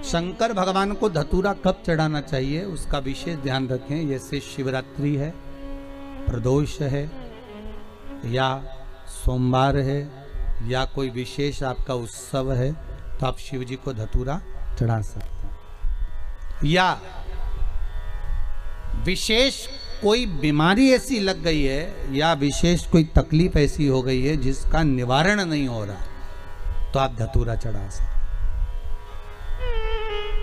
शंकर भगवान को धतूरा कब चढ़ाना चाहिए उसका विशेष ध्यान रखें। जैसे शिवरात्रि है, प्रदोष है, या सोमवार है, या कोई विशेष आपका उत्सव है, तो आप शिव जी को धतूरा चढ़ा सकते हैं। या विशेष कोई बीमारी ऐसी लग गई है, या विशेष कोई तकलीफ ऐसी हो गई है जिसका निवारण नहीं हो रहा, तो आप धतूरा चढ़ा सकते।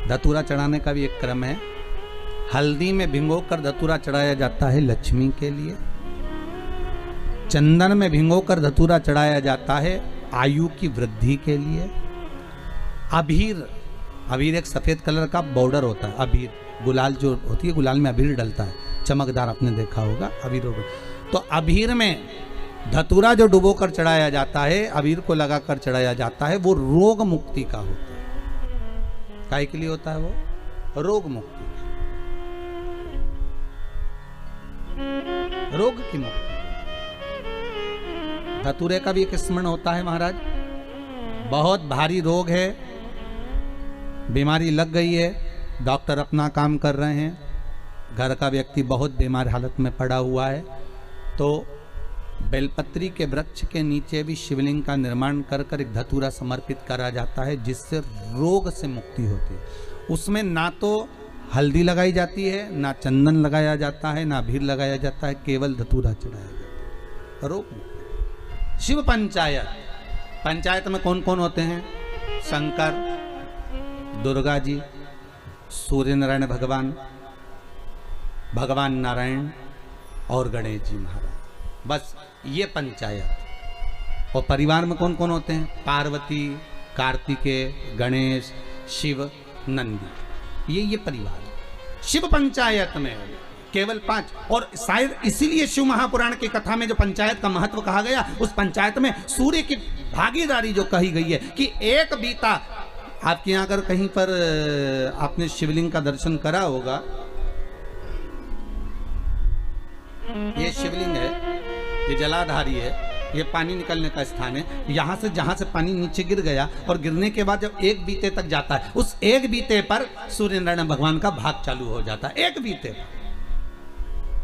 धतूरा चढ़ाने का भी एक क्रम है। हल्दी में भिगोकर धतूरा चढ़ाया जाता है लक्ष्मी के लिए। चंदन में भिगोकर धतूरा चढ़ाया जाता है आयु की वृद्धि के लिए। अबीर, अबीर एक सफेद कलर का बॉर्डर होता है। अबीर गुलाल जो होती है, गुलाल में अबीर डलता है, चमकदार, आपने देखा होगा अबीर। तो अबीर में धतूरा जो डुबो कर चढ़ाया जाता है, अबीर को लगाकर चढ़ाया जाता है, वो रोग मुक्ति का होता है। काय के लिए होता है वो? रोग मुक्ति, रोग की मुक्ति। धतूरे का भी एक स्मरण होता है महाराज। बहुत भारी रोग है, बीमारी लग गई है, डॉक्टर अपना काम कर रहे हैं, घर का व्यक्ति बहुत बीमार हालत में पड़ा हुआ है, तो बेलपत्री के वृक्ष के नीचे भी शिवलिंग का निर्माण कर कर एक धतूरा समर्पित करा जाता है, जिससे रोग से मुक्ति होती है। उसमें ना तो हल्दी लगाई जाती है, ना चंदन लगाया जाता है, ना अबीर लगाया जाता है, केवल धतूरा चढ़ाया जाता है। रोग। शिव पंचायत, पंचायत में कौन कौन होते हैं? शंकर, दुर्गा जी, सूर्य नारायण भगवान, भगवान नारायण और गणेश जी महाराज। बस ये पंचायत। और परिवार में कौन कौन होते हैं? पार्वती, कार्तिकेय, गणेश, शिव, नंदी। ये परिवार। शिव पंचायत में केवल 5। और शायद इसीलिए शिव महापुराण की कथा में जो पंचायत का महत्व कहा गया, उस पंचायत में सूर्य की भागीदारी जो कही गई है कि एक बीता। आपके यहाँ अगर कहीं पर आपने शिवलिंग का दर्शन करा होगा, ये शिवलिंग है, ये जलाधारी है, ये पानी निकलने का स्थान है। यहाँ से जहाँ से पानी नीचे गिर गया और गिरने के बाद जब एक बीते तक जाता है, उस एक बीते पर सूर्य नारायण भगवान का भाग चालू हो जाता है। एक बीते पर।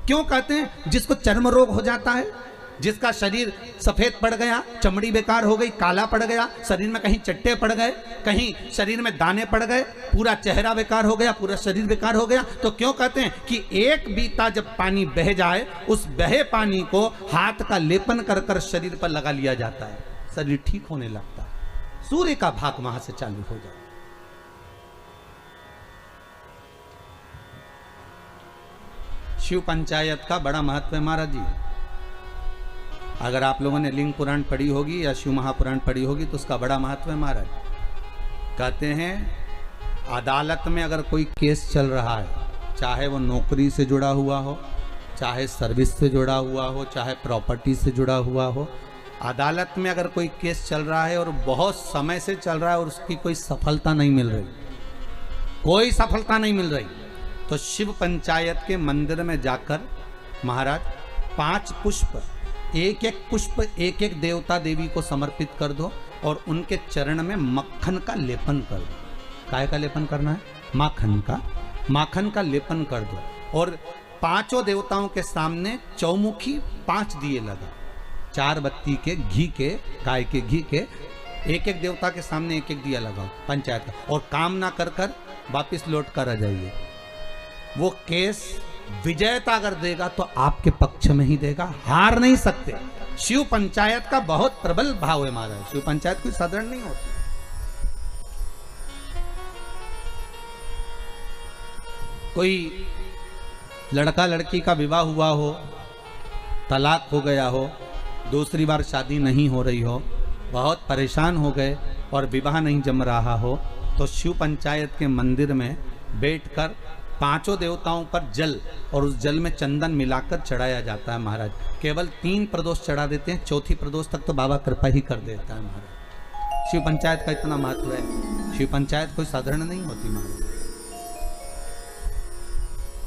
क्यों कहते हैं? जिसको चर्म रोग हो जाता है, जिसका शरीर सफेद पड़ गया, चमड़ी बेकार हो गई, काला पड़ गया, शरीर में कहीं चट्टे पड़ गए, कहीं शरीर में दाने पड़ गए, पूरा चेहरा बेकार हो गया, पूरा शरीर बेकार हो गया, तो क्यों कहते हैं कि एक बीता जब पानी बह जाए, उस बहे पानी को हाथ का लेपन कर कर शरीर पर लगा लिया जाता है, शरीर ठीक होने लगता है, सूर्य का भाग वहां से चालू हो जाता है। शिव पंचायत का बड़ा महत्व है महाराज जी। अगर आप लोगों ने लिंग पुराण पढ़ी होगी या शिव महापुराण पढ़ी होगी तो उसका बड़ा महत्व है महाराज। कहते हैं अदालत में अगर कोई केस चल रहा है, चाहे वो नौकरी से जुड़ा हुआ हो, चाहे सर्विस से जुड़ा हुआ हो, चाहे प्रॉपर्टी से जुड़ा हुआ हो, अदालत में अगर कोई केस चल रहा है और बहुत समय से चल रहा है और उसकी कोई सफलता नहीं मिल रही, कोई सफलता नहीं मिल रही, तो शिव पंचायत के मंदिर में जाकर महाराज 5 पुष्प, एक एक पुष्प एक एक देवता देवी को समर्पित कर दो और उनके चरण में मक्खन का लेपन कर दो। काय का लेपन करना है? माखन का लेपन कर दो। और 5 देवताओं के सामने चौमुखी 5 दिए लगा, 4 बत्ती के घी के, गाय के घी के, एक एक देवता के सामने एक एक दिया लगाओ पंचायत का, और काम ना कर कर वापिस लौट कर आ जाइए। वो केस विजयता अगर देगा तो आपके पक्ष में ही देगा, हार नहीं सकते। शिव पंचायत का बहुत प्रबल भाव है महाराज। शिव पंचायत कोई साधारण नहीं होती। कोई लड़का लड़की का विवाह हुआ हो, तलाक हो गया हो, दूसरी बार शादी नहीं हो रही हो, बहुत परेशान हो गए और विवाह नहीं जम रहा हो, तो शिव पंचायत के मंदिर में बैठकर 5 देवताओं पर जल और उस जल में चंदन मिलाकर चढ़ाया जाता है महाराज। केवल 3 प्रदोष चढ़ा देते हैं, चौथी प्रदोष तक तो बाबा कृपा ही कर देता है महाराज। शिव पंचायत का इतना महत्व है। शिव पंचायत कोई साधारण नहीं होती महाराज।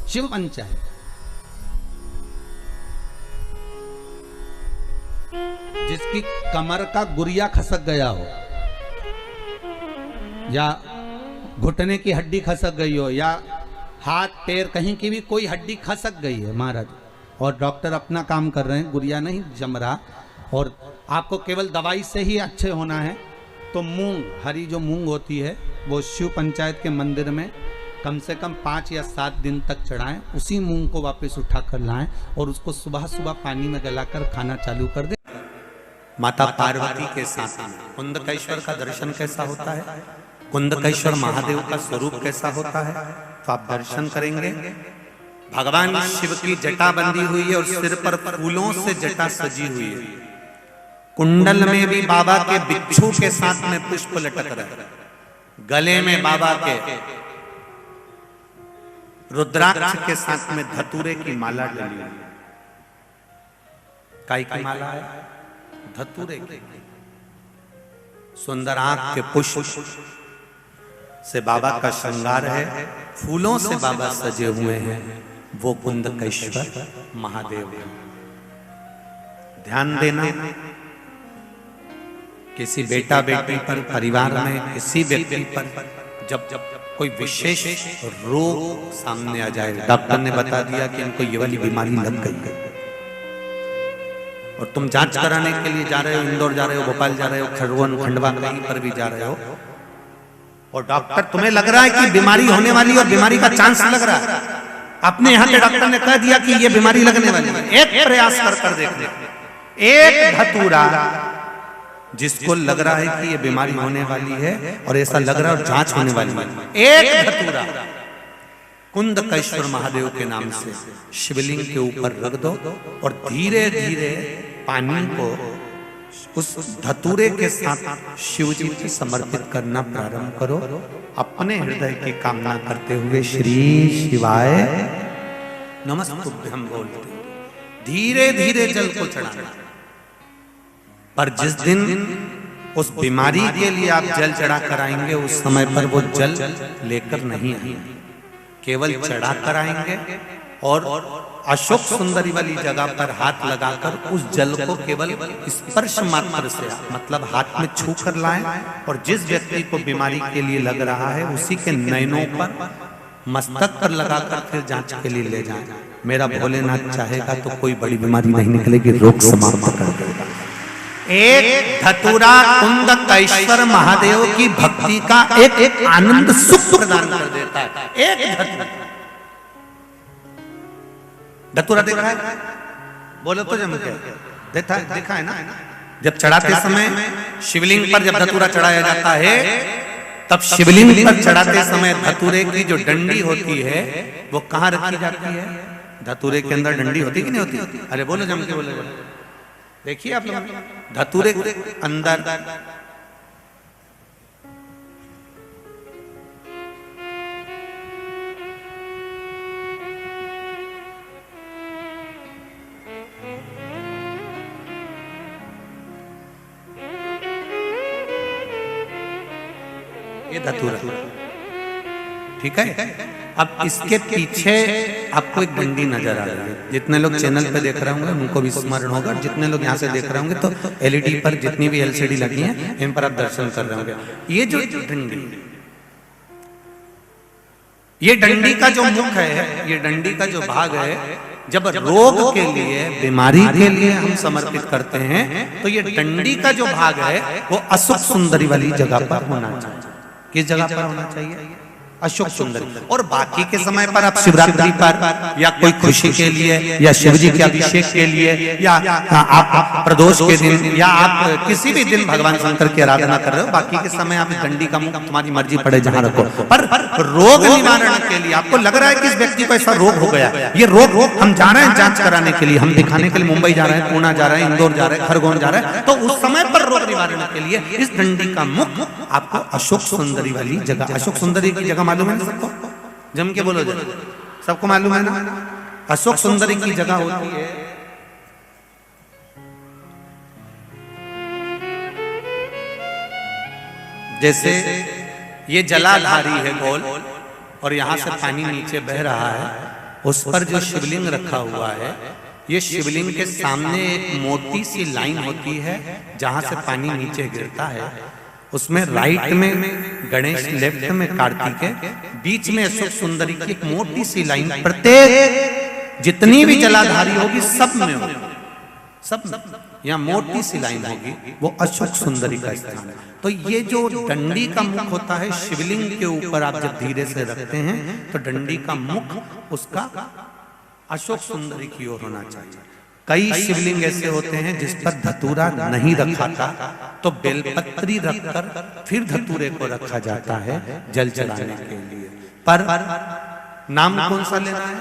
शिव पंचायत जिसकी कमर का गुरिया खसक गया हो या घुटने की हड्डी खसक गई हो या हाथ पैर कहीं की भी कोई हड्डी खसक गई है महाराज, और डॉक्टर अपना काम कर रहे हैं, गुड़िया नहीं जम रहा, और आपको केवल दवाई से ही अच्छे होना है, तो मूंग, हरी जो मूंग होती है वो शिव पंचायत के मंदिर में कम से कम 5 या 7 दिन तक चढ़ाएं, उसी मूंग को वापस उठा कर लाएं और उसको सुबह सुबह पानी में गलाकर खाना चालू कर दें। माता पार्वती के साथ कुंदकेश्वर का दर्शन कैसा होता है, कुंदकेश्वर महादेव का स्वरूप कैसा होता है, तो आप दर्शन करेंगे। भगवान शिव की जटा बंधी हुई है और सिर पर फूलों से जटा सजी हुई है। कुंडल में भी बाबा के बिच्छू के साथ में पुष्प लटक रहा है, गले में बाबा के रुद्राक्ष के साथ में धतूरे की माला डली हुई है। काय की माला है? धतूरे की। सुंदर आंख के पुष्प से बाबा का श्रृंगार है, फूलों से बाबा सजे हुए हैं, वो कुंदकेश्वर महादेव है। ध्यान देना, किसी बेटा बेटी पर, परिवार में किसी व्यक्ति पर जब कोई विशेष रोग सामने आ जाए, डॉक्टर ने बता दिया कि इनको ये वाली बीमारी लग गई है, और तुम जांच कराने के लिए जा रहे हो, इंदौर जा रहे हो, भोपाल जा रहे हो, खरगोन, खंडवा, कहीं पर भी जा रहे हो, और डॉक्टर तुम्हें लग रहा है कि बीमारी होने वाली और बीमारी का चांस लग रहा है, अपने यहाँ के डॉक्टर ने कह दिया कि ये बीमारी लगने वाली है, एक प्रयास कर देख, एक धतूरा जिसको लग रहा है कि ये बीमारी होने वाली है और ऐसा लग रहा है और जांच होने वाली है, एक धतूरा कुंदकेश्वर महादेव के नाम से शिवलिंग के ऊपर रख दो और धीरे धीरे पानी को उस धतूरे के साथ शिव जी को समर्पित करना प्रारंभ करो। अपने हृदय की कामना करते हुए श्री शिवाय नमस्तुभ्यं बोलते धीरे धीरे जल को चढ़ाना। पर जिस दिन उस बीमारी के लिए आप जल चढ़ा कर आएंगे, उस समय पर वो जल लेकर नहीं आएंगे, केवल चढ़ा कर आएंगे और अशोक सुंदरी वाली जगह पर हाथ लगाकर उस जल को केवल स्पर्श मात्र से, मतलब हाथ में छू कर लाएं, और जिस व्यक्ति को बीमारी के लिए लग रहा है उसी के नयनों पर, मस्तक पर लगाकर फिर जांच के लिए ले जाएं। मेरा भोलेनाथ चाहेगा तो कोई बड़ी बीमारी नहीं निकलेगी, रोग समाप्त कर देगा। एक धतूरा कुंदकेश्वर महादेव की भक्ति का एक आनंद सुख प्रदान कर देता है। एक धतूरा देखा है, बोलो तो जम के देखा है ना। जब चढ़ाते समय शिवलिंग पर जब धतूरा चढ़ाया जाता है, तब शिवलिंग पर चढ़ाते समय धतूरे की जो डंडी होती है वो कहाँ रखी जाती है? धतूरे के अंदर डंडी होती कि नहीं होती? अरे बोलो जम के बोलो। देखिए आप लोग, धतूरे के अंदर ये धतूरा, ठीक है। अब इसके पीछे आपको एक डंडी नजर आ रही है। जितने लोग चैनल पे देख रहे होंगे उनको भी स्मरण होगा, जितने लोग यहाँ से देख रहे होंगे तो एलईडी पर जितनी भी एलसीडी लगी है इन पर आप दर्शन कर रहे होंगे। ये जो डंडी, ये डंडी का जो मुख है, ये डंडी का जो भाग है, जब रोग के लिए, बीमारी के लिए हम समर्पित करते हैं तो ये डंडी का जो भाग है वो अशोक सुंदरी वाली जगह पर होना चाहिए। किस जगह पर होना चाहिए? अशोक सुंदरी। और बाकी के समय पर आप शिवरात्रि पर या कोई खुशी के लिए या शिव जी के अभिषेक के लिए या आप प्रदोष के दिन या आप किसी भी दिन भगवान शंकर की आराधना कर रहे हो, बाकी के समय आप डंडी का मुख तुम्हारी मर्जी पड़े जहां रखो। पर रोग निवारण के लिए आपको लग रहा है कि इस व्यक्ति को ऐसा रोग हो गया, ये रोग हम जा रहे हैं जांच कराने के लिए, हम दिखाने के लिए मुंबई जा रहे हैं, पूना जा रहे हैं, इंदौर जा रहे हैं, खरगोन जा रहे हैं, तो उस समय पर रोग निवारण के लिए इस डंडी का मुख आपको अशोक सुंदरी वाली जगह, अशोक सुंदरी की जगह मालूम है ना सबको? जम के बोलो, सबको मालूम है ना? अशोक सुंदरी की जगह होती है जैसे ये जलाधारी है गोल और यहां से पानी नीचे बह रहा है, उस पर जो शिवलिंग रखा हुआ है, ये शिवलिंग के सामने एक मोटी सी लाइन होती है जहां से पानी नीचे गिरता है, उसमें राइट में गणेश, लेफ्ट में कार्तिकेय, बीच में अशोक सुंदरी की एक मोटी सी लाइन, प्रत्येक जितनी भी जलाधारी होगी सब में होगी, सब यहाँ मोटी सी लाइन होगी, वो अशोक सुंदरी का स्थान है। तो ये जो डंडी का मुख होता है शिवलिंग के ऊपर, आप जब धीरे से रखते हैं तो डंडी का मुख उसका अशोक सुंदरी की ओर होना चाहिए। कई शिवलिंग ऐसे होते हैं जिस पर धतूरा नहीं रखा था, तो बेलपत्री रखकर फिर धतूरे को रखा जाता है जल चढ़ाने के लिए। पर नाम कौन सा लेना है?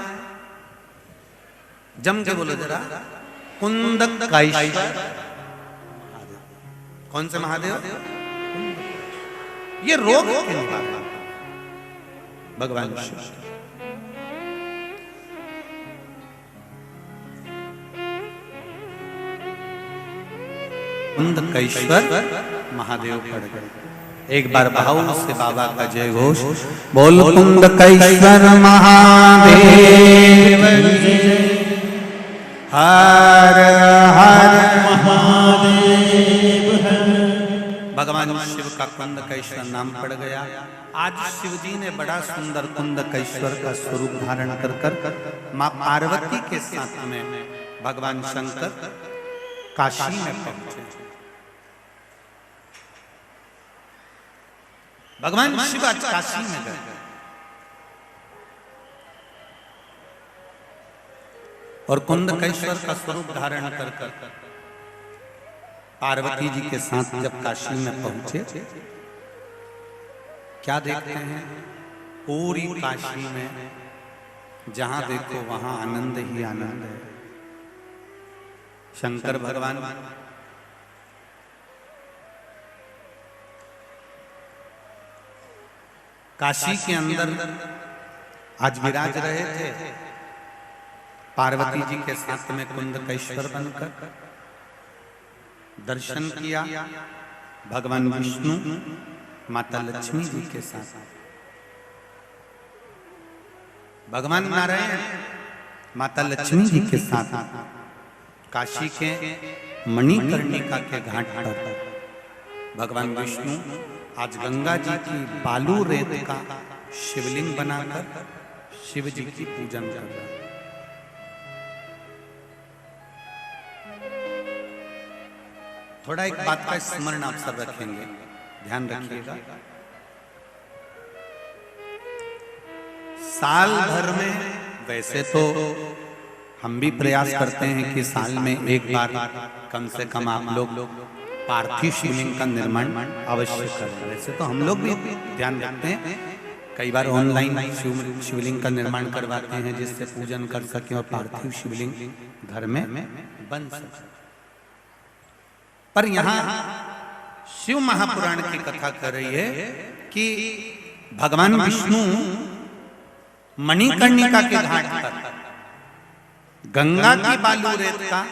जम के बोलो जरा। कुंदकेश्वर। कौन से महादेव? ये रोग के निवारण भगवान शिव। कुंदकेश्वर महादेव पड़ गए। एक बार भाव से बाबा का जय घोष बोल। कुंदकेश्वर महादेव हर हर महादेव। भगवान शिव का कुंदकेश्वर नाम पड़ गया। आज शिव जी ने बड़ा सुंदर कुंदकेश्वर का स्वरूप धारण कर मां पार्वती के साथ में भगवान शंकर काशी में पहुंचे। भगवान शिव आज काशी में गए और कुंदकेश्वर का स्वरूप धारण कर पार्वती जी के साथ जब काशी में पहुंचे, क्या देखते हैं? पूरी काशी में जहां देखो वहां आनंद ही आनंद है। शंकर भगवान काशी के अंदर आज विराज रहे थे, पार्वती जी के साथ में कुंदकेश्वर बनकर दर्शन किया। भगवान विष्णु माता लक्ष्मी जी के साथ, भगवान नारायण माता लक्ष्मी जी के साथ काशी के मणिकर्णिका के घाट पर भगवान विष्णु आज गंगा जी की बालू रेत का शिवलिंग बनाकर शिव जी की पूजन कर रहे हैं। थोड़ा एक बात का स्मरण आप सब रखेंगे, ध्यान रखिएगा। साल भर में वैसे तो हम भी प्रयास करते हैं कि साल में एक बार कम से कम आप लोग पार्थिव शिवलिंग का निर्माण अवश्य करें। वैसे तो हम लोग भी ध्यान रखते हैं, कई बार ऑनलाइन शिवलिंग का निर्माण करवाते हैं जिससे पूजन कर सकें और पार्थिव शिवलिंग घर में बन सके। पर यहाँ शिव महापुराण की कथा कर रही है कि भगवान विष्णु मणिकर्णिका के घाट पर गंगा की बालू रेत का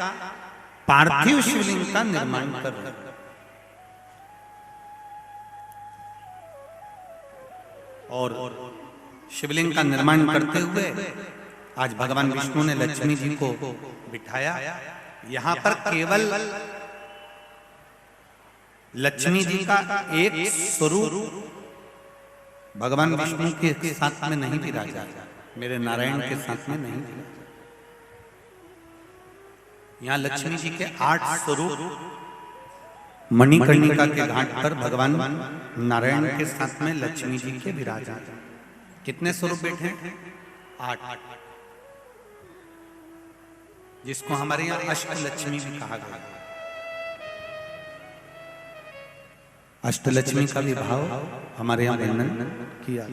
पार्थिव शिवलिंग का निर्माण कर रहे हैं। और शिवलिंग का निर्माण करते हुए आज भगवान विष्णु ने लक्ष्मी जी को बिठाया। यहां पर केवल लक्ष्मी जी का एक स्वरूप भगवान विष्णु के साथ में नहीं विराजा, मेरे नारायण के साथ में नहीं विराजा। यहाँ लक्ष्मी जी के 8 स्वरूप मणिकर्णिका के घाट पर भगवान नारायण के साथ में लक्ष्मी जी के विराजा। कितने स्वरूप बैठे? 8, जिसको हमारे यहाँ अष्टलक्ष्मी भी कहा गया। अष्टलक्ष्मी का भी भाव हमारे यहाँ वर्णन किया।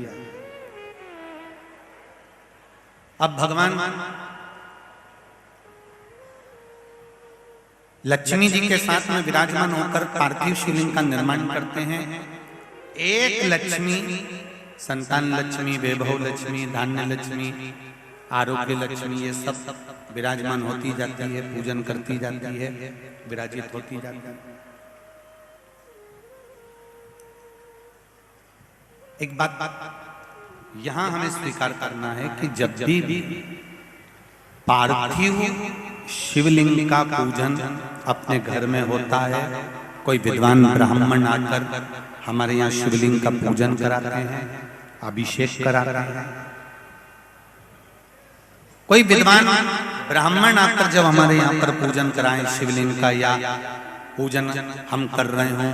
अब भगवान लक्ष्मी जी के साथ में विराजमान होकर पार्थिव शिवलिंग का निर्माण करते हैं। एक लक्ष्मी, संतान लक्ष्मी, वैभव लक्ष्मी, धान्य लक्ष्मी, आरोग्य लक्ष्मी, ये सब विराजमान होती जाती है, पूजन करती जाती है, विराजित होती जाती है। एक बात यहां हमें स्वीकार करना है कि जब भी पार्थिव शिवलिंग का पूजन अपने घर में होता है, कोई विद्वान ब्राह्मण आकर हमारे यहाँ शिवलिंग का पूजन कराते हैं, अभिषेक कराते हैं। कोई विद्वान ब्राह्मण आकर जब हमारे यहाँ पर पूजन कराएं शिवलिंग का, या पूजन हम कर रहे हों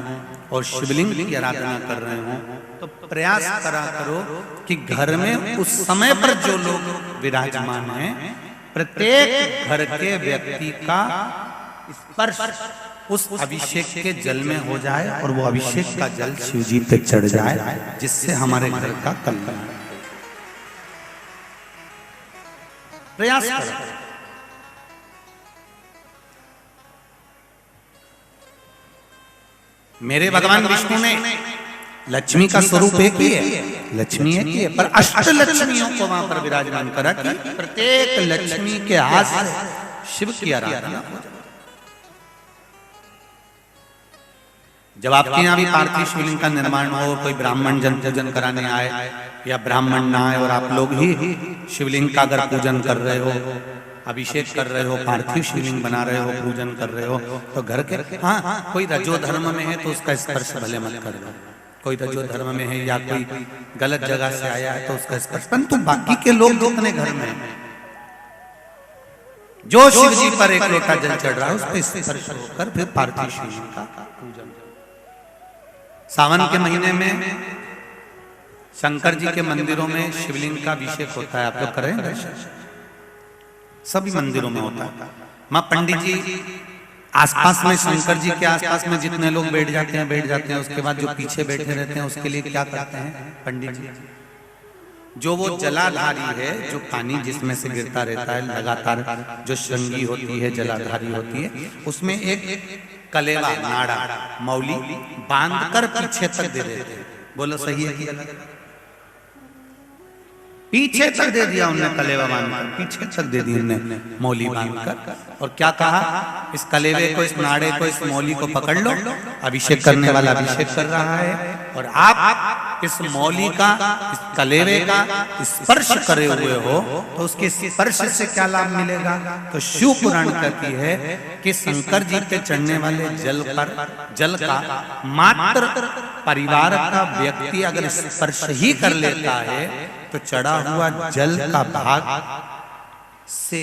और शिवलिंग की आराधना कर रहे हों, तो प्रयास करा करो कि घर में उस समय पर जो लोग विराजमान हैं, प्रत्येक घर के व्यक्ति का स्पर्श उस अभिषेक के जल में हो जाए और वो अभिषेक का जल शिव जी पे चढ़ जाए, जिससे हमारे घर का कल्याण। प्रयास करो। मेरे भगवान विष्णु ने लक्ष्मी का स्वरूप एक ही है, लक्ष्मी एक ही है, पर अष्ट लक्ष्मियों को वहां पर विराजमान करा कि प्रत्येक लक्ष्मी के हाथ से शिव की आराधना। जब आपके यहाँ भी पार्थिव शिवलिंग का निर्माण हो, कोई ब्राह्मण जन पूजन कराने आए या ब्राह्मण ना आए और आप लोग ही शिवलिंग का अगर पूजन कर रहे हो, अभिषेक कर रहे हो, पार्थिव शिवलिंग बना रहे हो, पूजन कर रहे हो, तो घर के हाँ कोई रजो धर्म में है तो उसका स्पर्श भले मत कर लो, कोई रजो धर्म में है या कोई गलत जगह से आया है तो उसका स्पर्श, परंतु बाकी के लोग जो अपने घर में जो शिव जी पर एक लोटा जल चढ़ रहा है उस पर स्पर्श होकर फिर पार्थिव शिवलिंग का पूजन। सावन के महीने में शंकर जी के मंदिरों में शिवलिंग का अभिषेक होता है, आप लोग करें? सभी मंदिरों में होता है। मां पंडित जी आसपास में, शंकर जी के आसपास में जितने लोग बैठ जाते हैं, उसके बाद जो पीछे बैठे रहते हैं उसके लिए क्या करते हैं पंडित जी? जो वो जलाधारी है, जो पानी जिसमें से गिरता रहता है लगातार, जो श्रृंगी होती है, जलाधारी होती है, उसमें एक कलेवा, नाड़ा, मौली बांधकर पीछे तक दे देते हैं। बोलो सही है कि गलत? पीछे तक दे दिया उन्होंने, कलेवा बांधकर पीछे तक दे दी उन्होंने मौली बांधकर, और क्या कहा, इस कलेवे को, इस नाड़े को, इस मौली को पकड़ लो, अभिषेक करने वाला अभिषेक कर रहा है, और आप इस मौली का, इस कलेवे का स्पर्श करे हुए हो तो उसके स्पर्श से क्या लाभ मिलेगा? तो शिव पुराण कहती है कि शंकर जी पे चढ़ने वाले जल का मात्र परिवार का व्यक्ति अगर स्पर्श ही कर लेता है तो चढ़ा हुआ जल का भाग से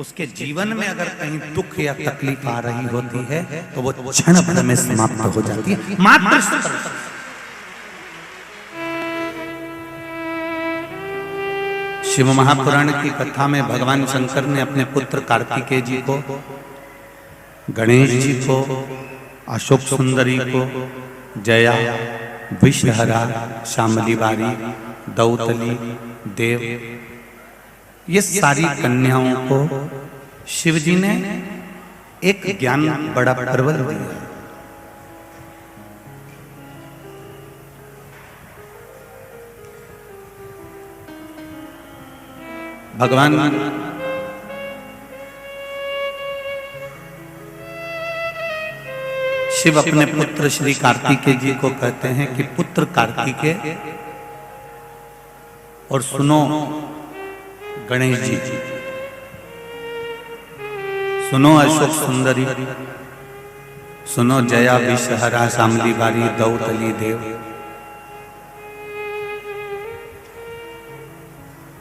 उसके जीवन में अगर कहीं दुख या तकलीफ आ रही होती है तो वो क्षण भर में समाप्त हो जाती है, मात्र स्पर्श। शिव महापुराण की कथा में भगवान शंकर ने अपने पुत्र कार्तिकेय जी को, गणेश जी को, अशोक सुंदरी को, जया, विषहरा, शामली बारी, दौतली, देव, ये सारी कन्याओं को शिव जी ने एक ज्ञान बड़ा प्रबल दिया। भगवान शिव अपने पुत्र श्री कार्तिकेय जी को कहते हैं कि पुत्र कार्तिकेय और सुनो गणेश जी, सुनो अशोक सुंदरी, सुनो जया, विषहरा, शामली बारी, दौतली, देव।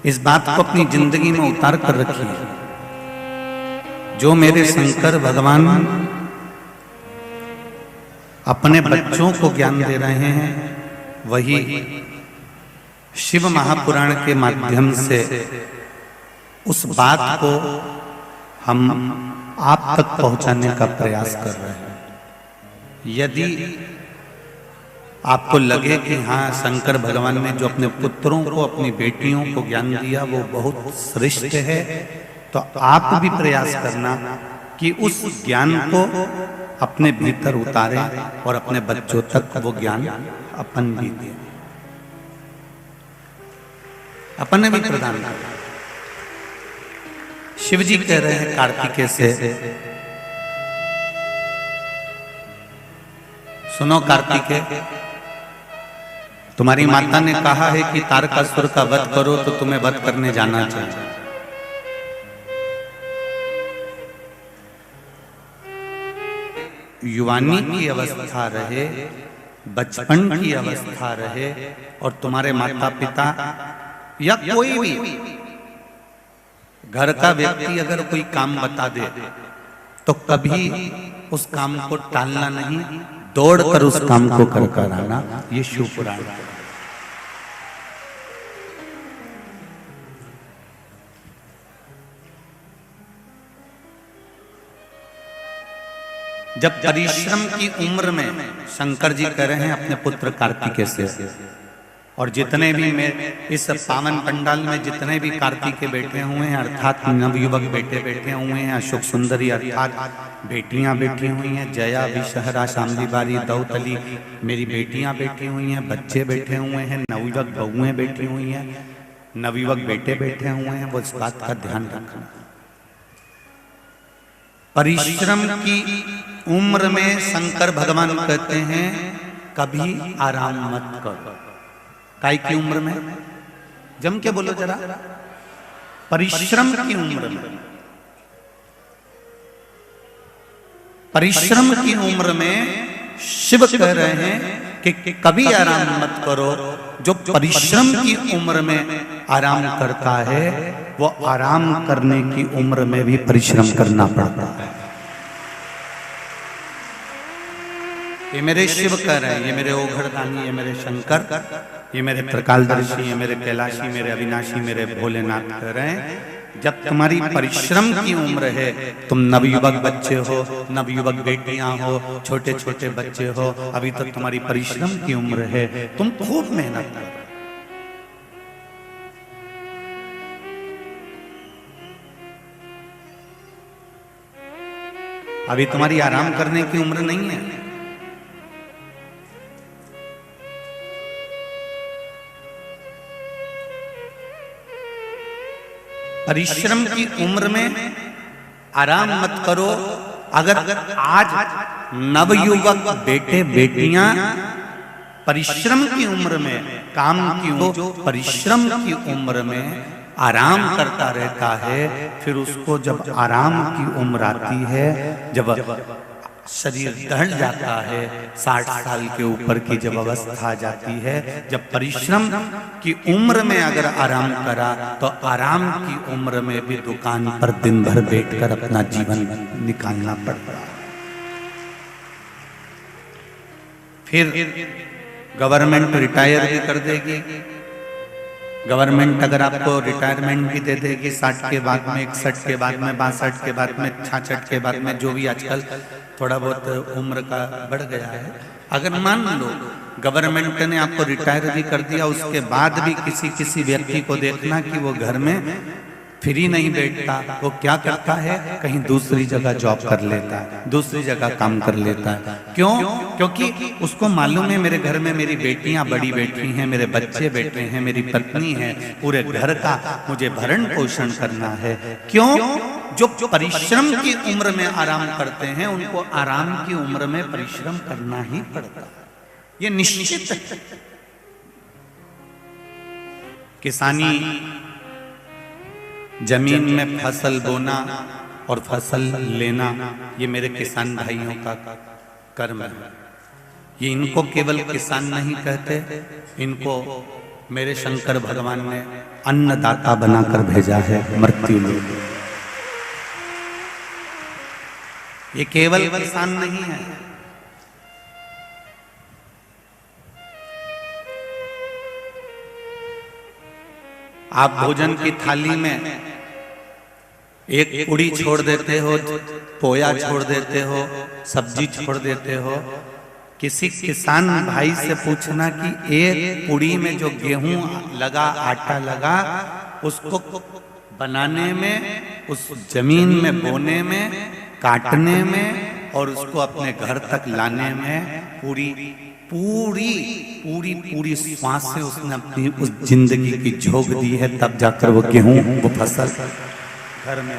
इस बात को अपनी जिंदगी में उतार कर रखिए। जो मेरे शंकर भगवान अपने बच्चों को ज्ञान दे रहे हैं, वही शिव महापुराण के माध्यम से उस बात को हम आप तक पहुंचाने का प्रयास कर रहे हैं। यदि आपको लगे कि हाँ, शंकर भगवान ने जो अपने पुत्रों को, अपनी बेटियों को ज्ञान दिया वो बहुत श्रेष्ठ है, तो आप भी प्रयास करना कि उस ज्ञान को अपने भीतर उतारें और अपने बच्चों तक वो ज्ञान अपन भी दें, अपन भी प्रदान करें। शिव जी कह रहे हैं कार्तिकेय से, सुनो कार्तिकेय, तुम्हारी माता ने कहा है कि तारकासुर का वध करो तो तुम्हें वध करने जाना चाहिए। युवानी की अवस्था रहे बचपन की अवस्था रहे और तुम्हारे माता पिता या कोई भी घर का व्यक्ति अगर कोई काम बता दे तो कभी उस काम को टालना नहीं, दौड़कर उस काम को कर आना। ये शिव पुराण है। जब परिश्रम की उम्र में शंकर जी कह रहे हैं अपने पुत्र कार्तिकेय से, और जितने भी इस पावन पंडाल में जितने भी कार्तिक के बेटे हुए हैं अर्थात नवयुवक बेटे बैठे हुए हैं, अशोक सुंदरी अर्थात बेटियां बैठी हुई हैं, जया विषहरा शामली बारी दौतली मेरी बेटियां बैठी हुई हैं, बच्चे बैठे हुए हैं, नवयुवक बहुएं बैठी हुई हैं, नवयुवक बेटे बैठे हुए हैं। वो इस बात का ध्यान रखना, परिश्रम की उम्र में शंकर भगवान कहते हैं कभी आराम मत करो। काय की उम्र में? जम के बोलो जरा। परिश्रम की उम्र में, परिश्रम की उम्र में शिव कह रहे हैं कि कभी आराम मत करो। जो परिश्रम की उम्र में आराम करता है वो आराम करने की उम्र में भी परिश्रम करना पड़ता है। ये मेरे शिव कह रहे हैं, ये मेरे ओघड़दानी, ये मेरे शंकर, ये मेरे त्रिकालदर्शी, ये मेरे कैलाशी, मेरे अविनाशी, मेरे भोलेनाथ कह रहे हैं जब तुम्हारी परिश्रम की उम्र है, तुम नवयुवक बच्चे हो, नवयुवक बेटियां हो, छोटे छोटे बच्चे हो, अभी तक तुम्हारी परिश्रम की उम्र है, तुम खूब मेहनत करो। अभी तुम्हारी आराम करने की उम्र नहीं है। परिश्रम की उम्र में आराम मत करो। अगर आज नवयुवक बेटे बेटियां परिश्रम की उम्र में काम की जो परिश्रम की उम्र में आराम करता रहता है, फिर उसको जब आराम की उम्र आती है, जब शरीर ढल जाता है, 60 साल के ऊपर की जब अवस्था आ जाती है, जब परिश्रम की उम्र में अगर आराम करा तो आराम की उम्र में भी दुकान पर दिन भर बैठकर अपना जीवन निकालना पड़ता है। फिर गवर्नमेंट रिटायर भी कर देगी। गवर्नमेंट अगर आपको रिटायरमेंट भी दे देगी 60 के बाद में, 61 के बाद में, 62 के बाद में, 66 के बाद में, जो भी आजकल थोड़ा बहुत उम्र का बढ़ गया है। अगर मान लो गवर्नमेंट ने आपको रिटायर भी कर दिया, उसके बाद भी किसी व्यक्ति को देखना कि वो घर में फ्री नहीं बैठता, वो क्या करता है, कहीं दूसरी जगह जॉब कर लेता है, दूसरी जगह काम कर लेता है। क्यों? क्योंकि उसको मालूम है मेरे घर में मेरी बेटियां बड़ी बैठी हैं, मेरे बच्चे बैठे हैं, मेरी पत्नी है, पूरे घर का मुझे भरण पोषण करना है। क्यों? जो परिश्रम की उम्र में आराम करते हैं उनको आराम की उम्र में परिश्रम करना ही पड़ता है, ये निश्चित है। किसानी जमीन में फसल बोना और फसल लेना, ये मेरे किसान भाइयों का कर्म है। ये इनको केवल किसान नहीं कहते, इनको मेरे शंकर भगवान ने अन्नदाता बनाकर भेजा है मृत्यु लोक। ये केवल किसान नहीं है, आप भोजन की थाली में एक पूड़ी छोड़ देते हो, पोया छोड़ देते हो, सब्जी छोड़ देते हो। किसी किसान भाई से पूछना कि एक पूड़ी में जो गेहूं लगा, आटा लगा, उसको बनाने में, उस जमीन में बोने में, काटने में और उसको अपने घर तक लाने में पूरी पूरी पूरी पूरी श्वास से उसने अपनी उस जिंदगी की झोंक दी है, तब जाकर वो गेहूं, वो फसल घर में।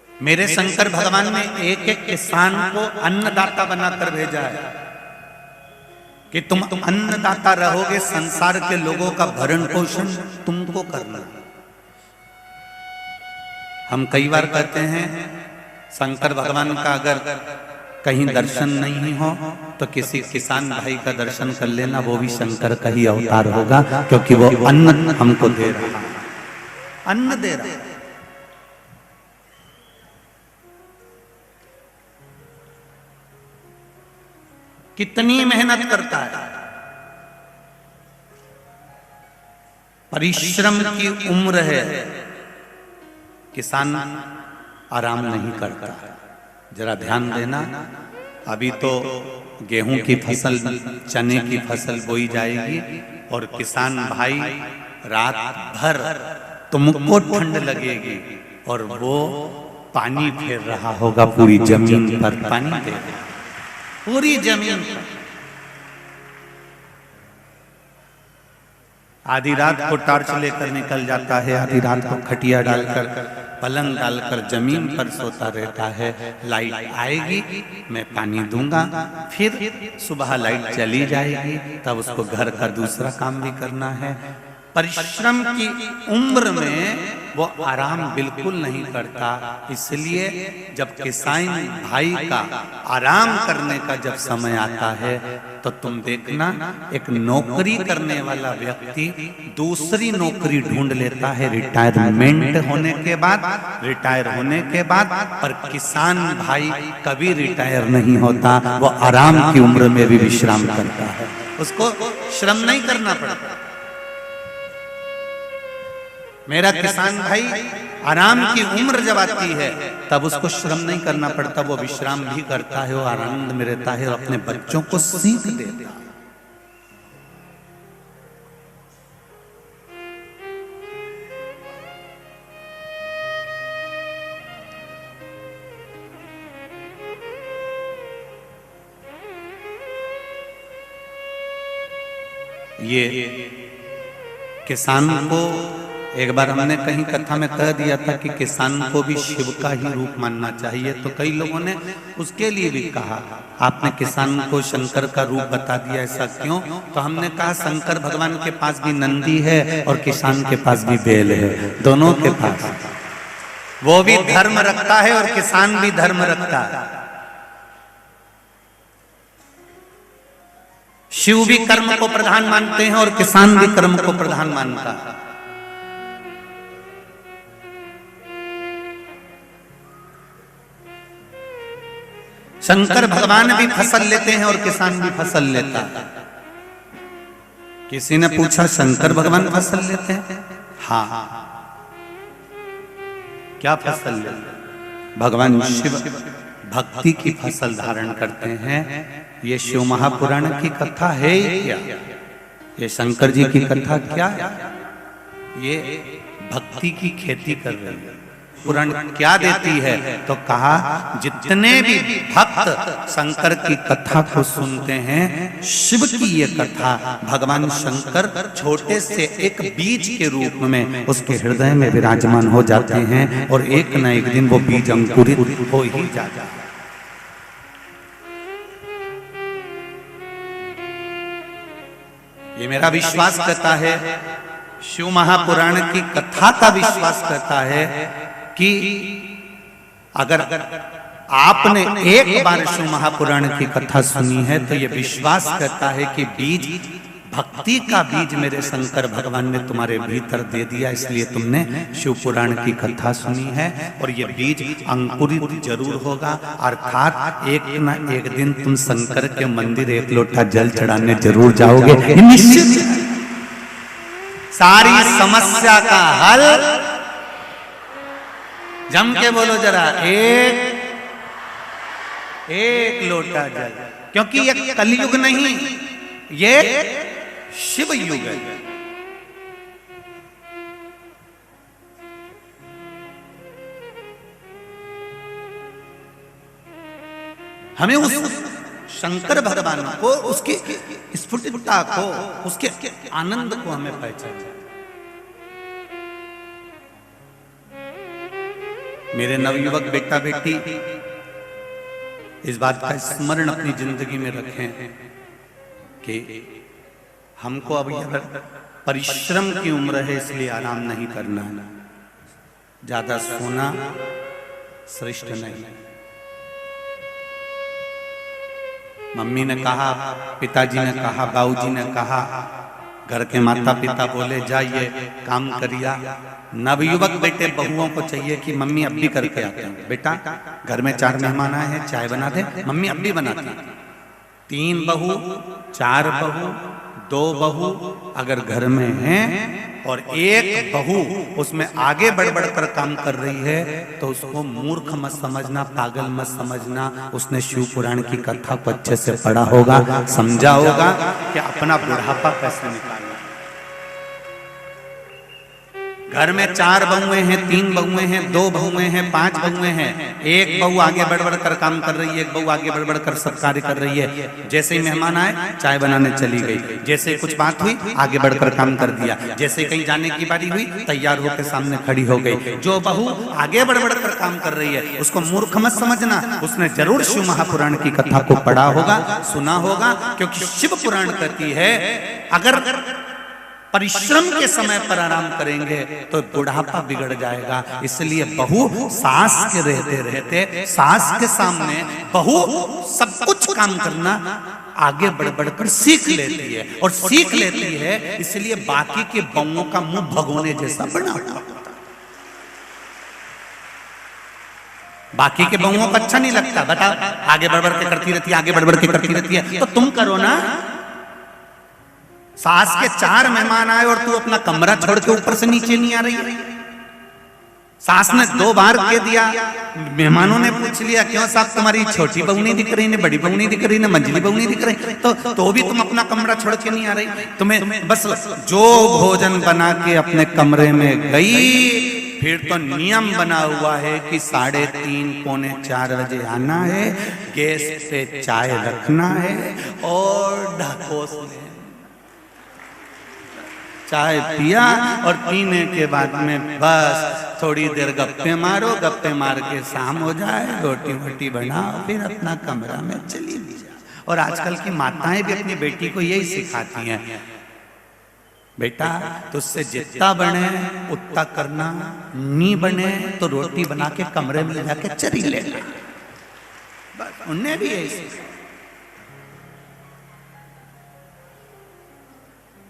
मेरे शंकर भगवान ने एक एक किसान को अन्नदाता बनाकर भेजा है कि तुम अन्नदाता रहोगे, संसार के लोगों का भरण पोषण तुमको करना। हम कई बार कहते हैं शंकर भगवान का अगर कहीं दर्शन नहीं हो तो किसी किसान भाई का दर्शन कर लेना, वो भी शंकर का ही अवतार होगा, क्योंकि वो अन्न हमको दे रहा है, अन्न दे रहा है। कितनी मेहनत करता है, परिश्रम की उम्र है, किसान आराम नहीं करता। जरा ध्यान देना, अभी तो गेहूं की फसल, चने की फसल बोई जाएगी और किसान भाई रात भर तुमको ठंड लगेगी और वो पानी फेर रहा होगा पूरी जमीन पर, पानी दे रहा पूरी जमीन पर। आधी रात को टॉर्च लेकर निकल जाता है, आधी रात को खटिया डालकर, पलंग डालकर जमीन पर सोता रहता है। लाइट आएगी, मैं पानी दूंगा, फिर सुबह लाइट चली जाएगी, तब उसको घर का दूसरा काम भी करना है। परिश्रम की उम्र में वो आराम बिल्कुल नहीं करता। इसलिए जब किसान भाई का आराम करने का जब समय आता है तो तुम देखना, एक नौकरी करने वाला व्यक्ति दूसरी नौकरी ढूंढ लेता है रिटायरमेंट होने के बाद, रिटायर होने के बाद। पर किसान भाई कभी रिटायर नहीं होता, वो आराम की उम्र में भी विश्राम करता है, उसको श्रम नहीं करना पड़ता। मेरा किसान भाई आराम की उम्र जब आती है तब उसको श्रम नहीं करना पड़ता, वो विश्राम भी करता है, वो आनंद में रहता है और अपने बच्चों को सीख देता है। ये किसान को एक बार हमने कहीं कथा में कह दिया था कि किसान को भी शिव का ही रूप मानना चाहिए, तो कई लोगों ने उसके लिए भी कहा आपने किसान को शंकर का रूप बता दिया, ऐसा क्यों? तो हमने कहा शंकर भगवान के पास भी नंदी है और किसान के पास भी बैल है, दोनों के पास वो भी धर्म रखता है और किसान भी धर्म रखता है। शिव भी कर्म को प्रधान मानते हैं और किसान भी कर्म को प्रधान मानता है। शंकर भगवान भी फसल लेते हैं और किसान भी फसल लेता है। किसी ने पूछा शंकर भगवान फसल लेते हैं? हाँ। क्या फसल लेते? भगवान शिव भक्ति की फसल धारण करते हैं। ये शिव महापुराण की कथा है क्या? ये शंकर जी की कथा क्या है? ये भक्ति की खेती कर रही है। पुराण क्या देती है? तो कहा जितने भी भक्त शंकर की कथा को सुनते हैं, शिव की ये कथा, भगवान शंकर छोटे से एक बीज के रूप में उसके हृदय में विराजमान हो जाते हैं और एक न एक दिन वो बीज अंकुरित हो ही जाता है। ये मेरा विश्वास करता है, शिव महापुराण की कथा का विश्वास करता है कि अगर आपने एक बार शिव महापुराण की कथा सुनी है तो ये विश्वास करता है कि बीज, भक्ति का बीज मेरे शंकर भगवान ने तुम्हारे भीतर दे दिया, इसलिए तुमने शिव पुराण की कथा सुनी है और ये बीज अंकुरित जरूर होगा। अर्थात एक न एक दिन तुम शंकर के मंदिर एक लोटा जल चढ़ाने जरूर जाओगे, निश्चित। सारी समस्या का हल, जम के बोलो जरा, एक लोटा जल, क्योंकि ये कलयुग नहीं, ये शिव युग है। हमें उस शंकर भगवान को, उसकी स्फुटता को, उसके आनंद को हमें पहचानना। मेरे नवयुवक बेटा बेटी इस बात का स्मरण अपनी जिंदगी में रखें कि हमको अभी अगर परिश्रम की उम्र है इसलिए आराम नहीं करना है, ज्यादा सोना श्रेष्ठ नहीं। मम्मी ने कहा, पिताजी ने कहा, बाबूजी ने कहा, घर के माता पिता बोले जाइए काम करिया। नवयुवक बेटे बहुओं को चाहिए कि मम्मी अब भी करके आते हैं। बेटा घर में 4 मेहमान आए हैं, चाय बना दे, मम्मी अब भी बनाती। 3 बहू, 4 बहू, 2 बहू अगर घर में हैं और 1 बहू उसमें आगे बढ़ बढ़ कर काम कर रही है तो उसको मूर्ख मत समझना, पागल मत समझना। उसने शिव पुराण की कथा को अच्छे से पढ़ा होगा, समझा होगा कि अपना बुढ़ापा कैसे निकालना। घर में 4 बहुएं हैं, 3 बहुएं हैं, 2 बहुएं हैं, 5 बहुएं हैं। 1 बहू आगे बढ़ बढ़ कर काम कर रही है, 1 बहू आगे बढ़ बढ़ कर सब कार्य कर रही है। जैसे ही मेहमान आए चाय बनाने चली गई, जैसे कुछ बात हुई आगे बढ़कर काम कर दिया, जैसे कहीं जाने की बारी हुई तैयार होकर सामने खड़ी हो गई। जो बहू आगे बढ़ बढ़ कर काम कर रही है उसको मूर्ख मत समझना, उसने जरूर शिव महापुराण की कथा को पढ़ा होगा, सुना होगा। क्योंकि शिव पुराण कहती है अगर परिश्रम के समय पर आराम करेंगे तो बुढ़ापा बिगड़ जाएगा। इसलिए बहू सास के रहते रहते सास के सामने बहू सब कुछ काम करना आगे बढ़ बढ़कर सीख लेती है, और सीख लेती है इसलिए बाकी के बहुओं का मुंह भगोने जैसा बना हुआ। बाकी के बहुओं को अच्छा नहीं लगता, बता आगे बढ़ बढ़ के करती रहती है, आगे बढ़ बढ़ के करती रहती है, तो तुम करो ना। सास के 4 मेहमान आए और तू अपना कमरा छोड़ के ऊपर से नीचे नहीं आ रही। सास ने 2 बार कह दिया, मेहमानों ने पूछ लिया क्यों साहब तुम्हारी छोटी बहू नहीं दिख रही, ने बड़ी बहू नहीं दिख रही, ने मंझली बहू नहीं दिख रही, तो भी तुम अपना कमरा छोड़ के नहीं आ रही। तुम्हें बस जो भोजन बना के अपने कमरे में गई, फिर तो नियम बना हुआ है कि 3:30 पौने 4 बजे आना है, गैस पे चाय रखना है और ढकोस में चाय पिया, और पीने के बाद में बस थोड़ी देर गप्पे मारो, गप्पे मार के शाम हो जाए, रोटी वोटी बनाओ, फिर अपना कमरा में चली जाओ। और आजकल की माताएं भी अपनी बेटी को यही सिखाती हैं, बेटा तुझसे जितना बने उतना करना, नहीं बने तो रोटी बना के कमरे में ले जाके चरी लेना। उन्हें भी यही सिखाया।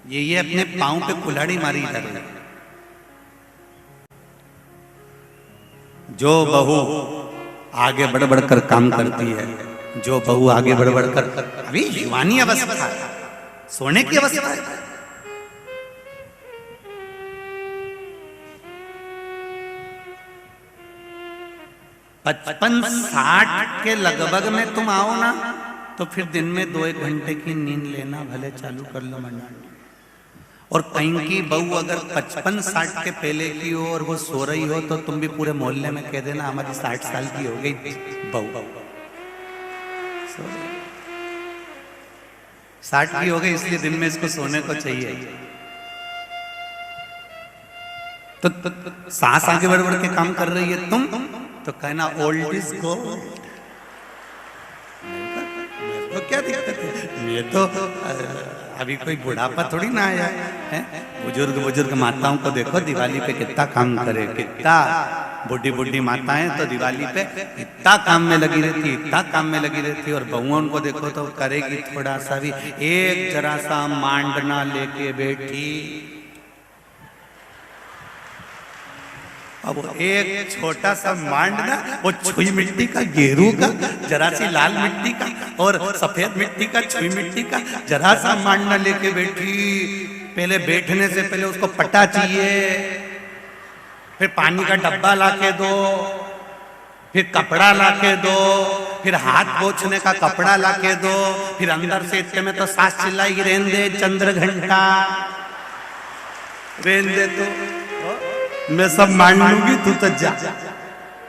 ये अपने पांव पे कुल्हाड़ी मारी इधर। जो बहू आगे बढ़ बढ़ कर काम करती है, जो बहू आगे बढ़ बढ़ कर, अभी युवानी अवस्था है, सोने की अवस्था है, पचपन 60 के लगभग में तुम आओ ना तो फिर दिन में 2-1 घंटे की नींद लेना भले चालू कर लो मंडल। और कहीं की बहू अगर 55-60 के पहले की हो और वो सो रही हो तो तुम भी पूरे मोहल्ले में कह देना हमारी 60 साल की हो गई बहू, 60 की हो गई इसलिए दिन में इसको सोने को चाहिए। तो सास आगे बढ़ बढ़ के काम कर रही है, तुम तो कहना ओल्ड इज गोल्ड। तो क्या दिक्कत है, ये तो अभी कोई बुढ़ापा थोड़ी ना आया है। बुजुर्ग माताओं को देखो दिवाली पे कितना काम करे, कितना बुढ़ी माताएं तो दिवाली पे इतना काम में लगी रहती, इतना काम में लगी रहती। और बहुओं को देखो तो करेगी थोड़ा सा भी, एक जरा सा मांडना लेके बैठी, अब एक छोटा सा मांडना, वो छुई मिट्टी का, गेरू का, जरा सी लाल मिट्टी का और सफेद मिट्टी का, छुई मिट्टी का जरा सा मांडना लेके बैठी। पहले बैठने से पहले उसको पटा चाहिए, फिर पानी का डब्बा लाके दो, फिर कपड़ा लाके दो, फिर हाथ पोंछने का कपड़ा लाके दो, फिर अंदर से इतने में तो सास चिल्लाएगी रहने दे चंद्र घंटा, रहने दे तो मैं सब मान लूंगी, तू तो जा,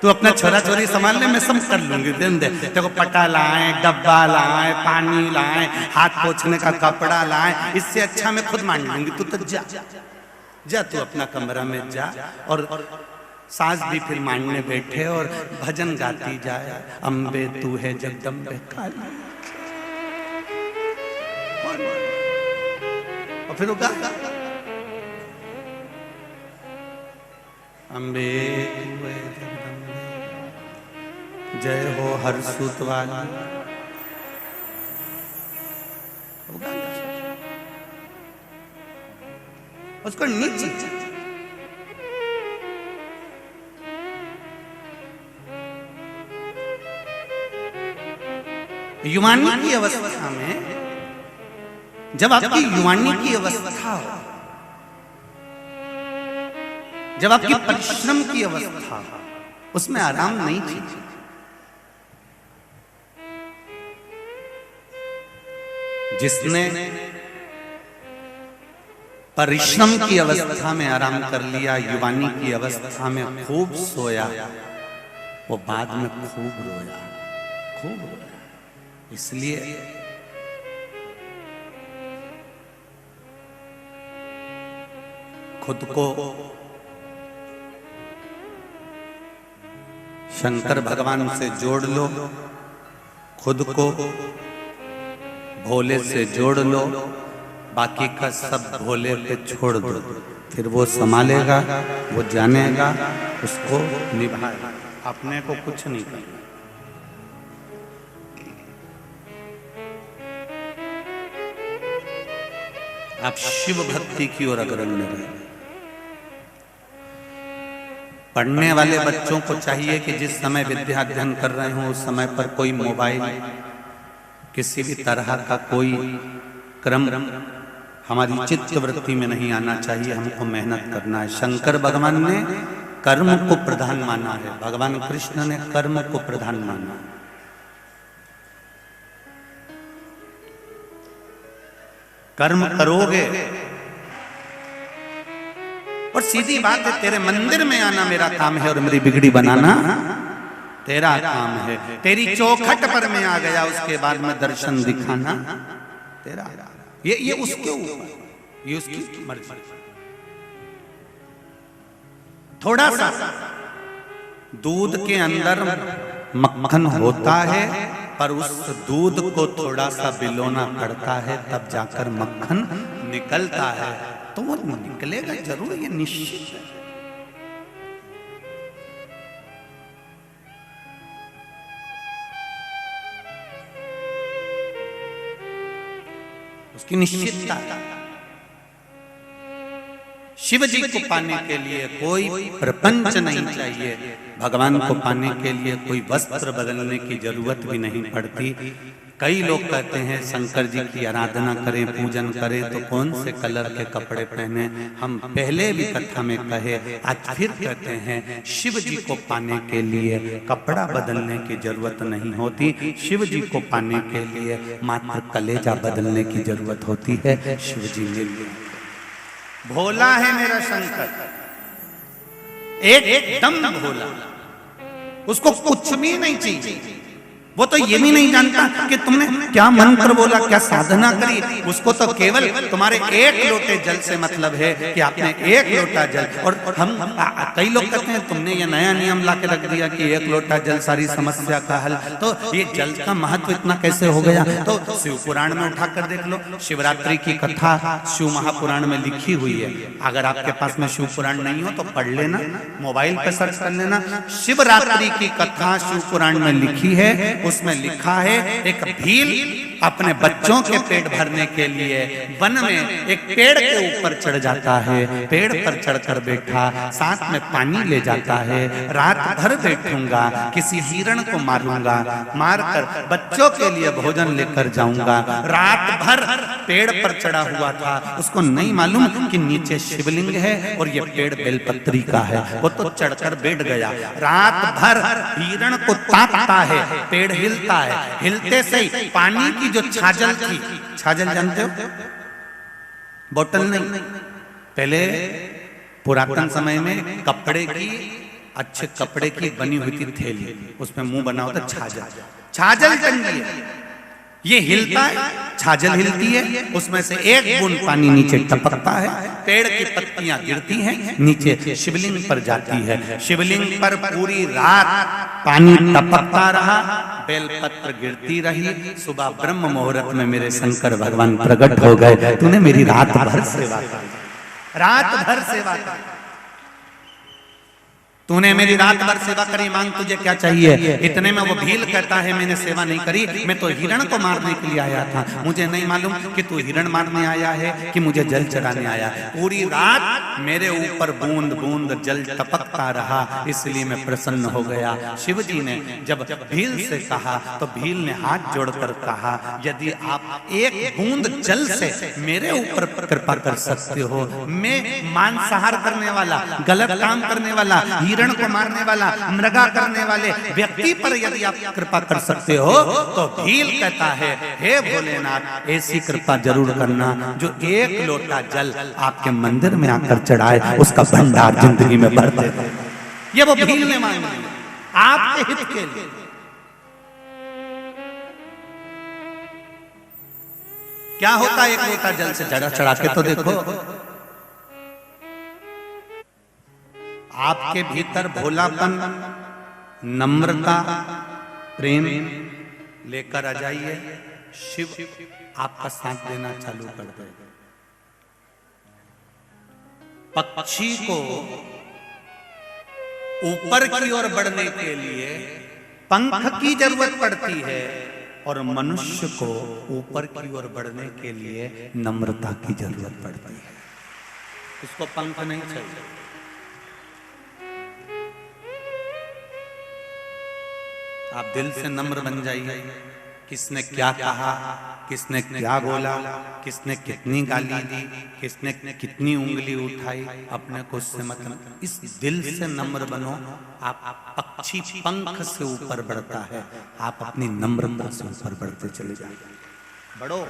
तू अपना छोरा छोरी संभाल ले, मैं सब कर लूंगी, दिन दे। देखो पटा लाए, डब्बा लाए, पानी लाए, हाथ पोंछने का कपड़ा लाए, इससे अच्छा मैं खुद मान लूंगी, तू तो जा जा, तू अपना कमरा में जा। और सास भी फिर मानने बैठे और भजन गाती जाए, अम्बे तू है जगदम्बे काली, और फिर वो गा अम्बे तू है जगदम्बे, जय हो हर सूत वाली, उसको नीची। युवानी की अवस्था में, जब आपकी युवानी की अवस्था हो, जब आपकी परिश्रम की अवस्था हो, उसमें आराम नहीं चाहिए। जिसने परिश्रम की अवस्था में आराम कर लिया, युवानी की अवस्था में खूब सोया, वो बाद में खूब रोया, खूब रोया। इसलिए खुद को शंकर भगवान से जोड़ लो, खुद को भोले से जोड़ लो, बाकी का सब भोले पे छोड़ दो, फिर वो संभालेगा, वो जानेगा, उसको निभाएगा। अपने को कुछ नहीं करना। आप शिव भक्ति की ओर अग्रणी रहे। पढ़ने वाले बच्चों को चाहिए कि जिस समय विद्या अध्ययन कर रहे हो उस समय पर कोई मोबाइल, किसी भी तरह का कोई क्रम हमारी चित्त वृत्ति में नहीं आना चाहिए। हमको मेहनत करना है। शंकर भगवान ने कर्म को प्रधान माना है, भगवान कृष्ण ने कर्म को प्रधान माना है। कर्म करोगे, और सीधी बात है, तेरे मंदिर में आना मेरा काम है और मेरी बिगड़ी बनाना तेरा काम है। तेरी चौखट पर मैं आ गया, उसके बाद में दर्शन दिखाना तेरा। ये उसके ऊपर, ये उसकी मर्जी। थोड़ा सा दूध के अंदर मक्खन होता है, पर उस दूध को थोड़ा सा बिलोना पड़ता है, तब जाकर मक्खन निकलता है। तो वो निकलेगा जरूर, ये निश्चित है। उसकी निश्चितता। शिव जी को पाने के लिए कोई प्रपंच नहीं चाहिए, भगवान को पाने के लिए कोई वस्त्र बदलने की जरूरत भी नहीं पड़ती। कई लोग कहते हैं शंकर जी की आराधना करें, पूजन करें तो कौन से कलर के कपड़े पहने। हम पहले भी कथा में कहे, आज फिर कहते हैं, शिव जी को पाने के लिए कपड़ा बदलने की जरूरत नहीं होती। शिव जी को पाने के लिए मात्र कलेजा बदलने की जरूरत होती है। शिव जी निर्गुण भोला है मेरा शंकर, एकदम भोला, उसको कुछ भी नहीं चाहिए। वो तो ये भी नहीं जानता कि तुमने क्या मंत्र बोला, क्या साधना करी। उसको तो केवल तुम्हारे एक लोटे जल से मतलब है कि आपने एक लोटा जल। और हम कई लोग कहते हैं तुमने ये नया नियम ला के रख दिया कि एक लोटा जल सारी समस्या का हल। तो ये जल का महत्व इतना कैसे हो गया? तो शिव पुराण में उठाकर देख लो, शिवरात्रि की कथा शिव महापुराण में लिखी हुई है। अगर आपके पास में शिव पुराण नहीं हो तो पढ़ लेना, मोबाइल पे सर्च कर लेना। शिवरात्रि की कथा शिव पुराण में लिखी है। उसमें लिखा है, एक भील अपने बच्चों के पेट भरने के लिए वन में एक पेड़ के ऊपर चढ़ जाता है। पेड़ पर चढ़कर बैठा, साथ में पानी ले जाता है। रात भर बैठूंगा, किसी हिरण को मारूंगा, मारकर बच्चों के लिए भोजन लेकर जाऊंगा। रात भर पेड़ पर चढ़ा हुआ था, उसको नहीं मालूम कि नीचे शिवलिंग है और ये पेड़ बेलपत्री का है। वो तो चढ़कर बैठ गया। रात भर हिरण को ताकता है, पेड़ हिलता है। हिलते से ही पानी की जो छाजल थी, छाजल जानते हो, बोतल नहीं, पहले पुरातन समय में कपड़े की, अच्छे कपड़े की बनी हुई थी थैली, उसमें मुंह बना होता छाजल। छाजल टंगी है, ये हिलता है, छाजल हिलती है, उसमें से एक बूंद पानी नीचे टपकता है। पेड़ की पत्तियां गिरती हैं, नीचे शिवलिंग पर जाती है। शिवलिंग पर पूरी रात पानी टपकता रहा, बेलपत्र गिरती रही। सुबह ब्रह्म मुहूर्त में मेरे शंकर भगवान प्रकट हो गए। तूने मेरी रात भर सेवा की, रात भर सेवा की। तूने मेरी रात भर सेवा करी, मांग तुझे क्या चाहिए। इतने में वो भील कहता है मैंने सेवा नहीं करी, मैं तो हिरण को मारने के लिए आया था, मुझे नहीं मालूम कि तू हिरण मारने आया है कि मुझे जल चढ़ाने आया। पूरी रात मेरे ऊपर बूंद बूंद जल टपकता रहा, इसलिए मैं प्रसन्न हो गया। शिव जी ने जब भील से कहा तो भील ने हाथ जोड़कर कहा, यदि आप एक बूंद जल से मेरे ऊपर कृपा कर सकते हो, मैं मांसाहार करने वाला, गलत काम करने वाला, हिरण को मारने वाला, मृगा करने वाले व्यक्ति पर यदि आप कृपा कर सकते हो, तो भील कहता है हे भोलेनाथ ऐसी कृपा जरूर करना, जो एक लोटा जल आपके मंदिर में आकर चढ़ाए उसका भंडार जिंदगी में भर दे। ये वो भील ने मांगा आपके हित के लिए। क्या होता है एक लोटा जल से चढ़ा के तो देखो, आपके भीतर भोलापन, नम्रता, प्रेम लेकर आ जाइए, शिव आपका साथ देना चालू कर देगा। पक्षी को ऊपर की ओर बढ़ने के लिए पंख की जरूरत पड़ती है और मनुष्य को ऊपर की ओर बढ़ने के लिए नम्रता की जरूरत पड़ती है। उसको पंख नहीं चाहिए। आप दिल से नम्र बन जाइए। किसने क्या कहा, किसने क्या बोला, किसने कितनी गाली दी, किसने कितनी उंगली उठाई, अपने को उससे मतलब, इस दिल से नम्र बनो। आप पक्षी पंख से ऊपर बढ़ता है, आप अपनी नम्रता से ऊपर बढ़ते चले जाइए। बढ़ो।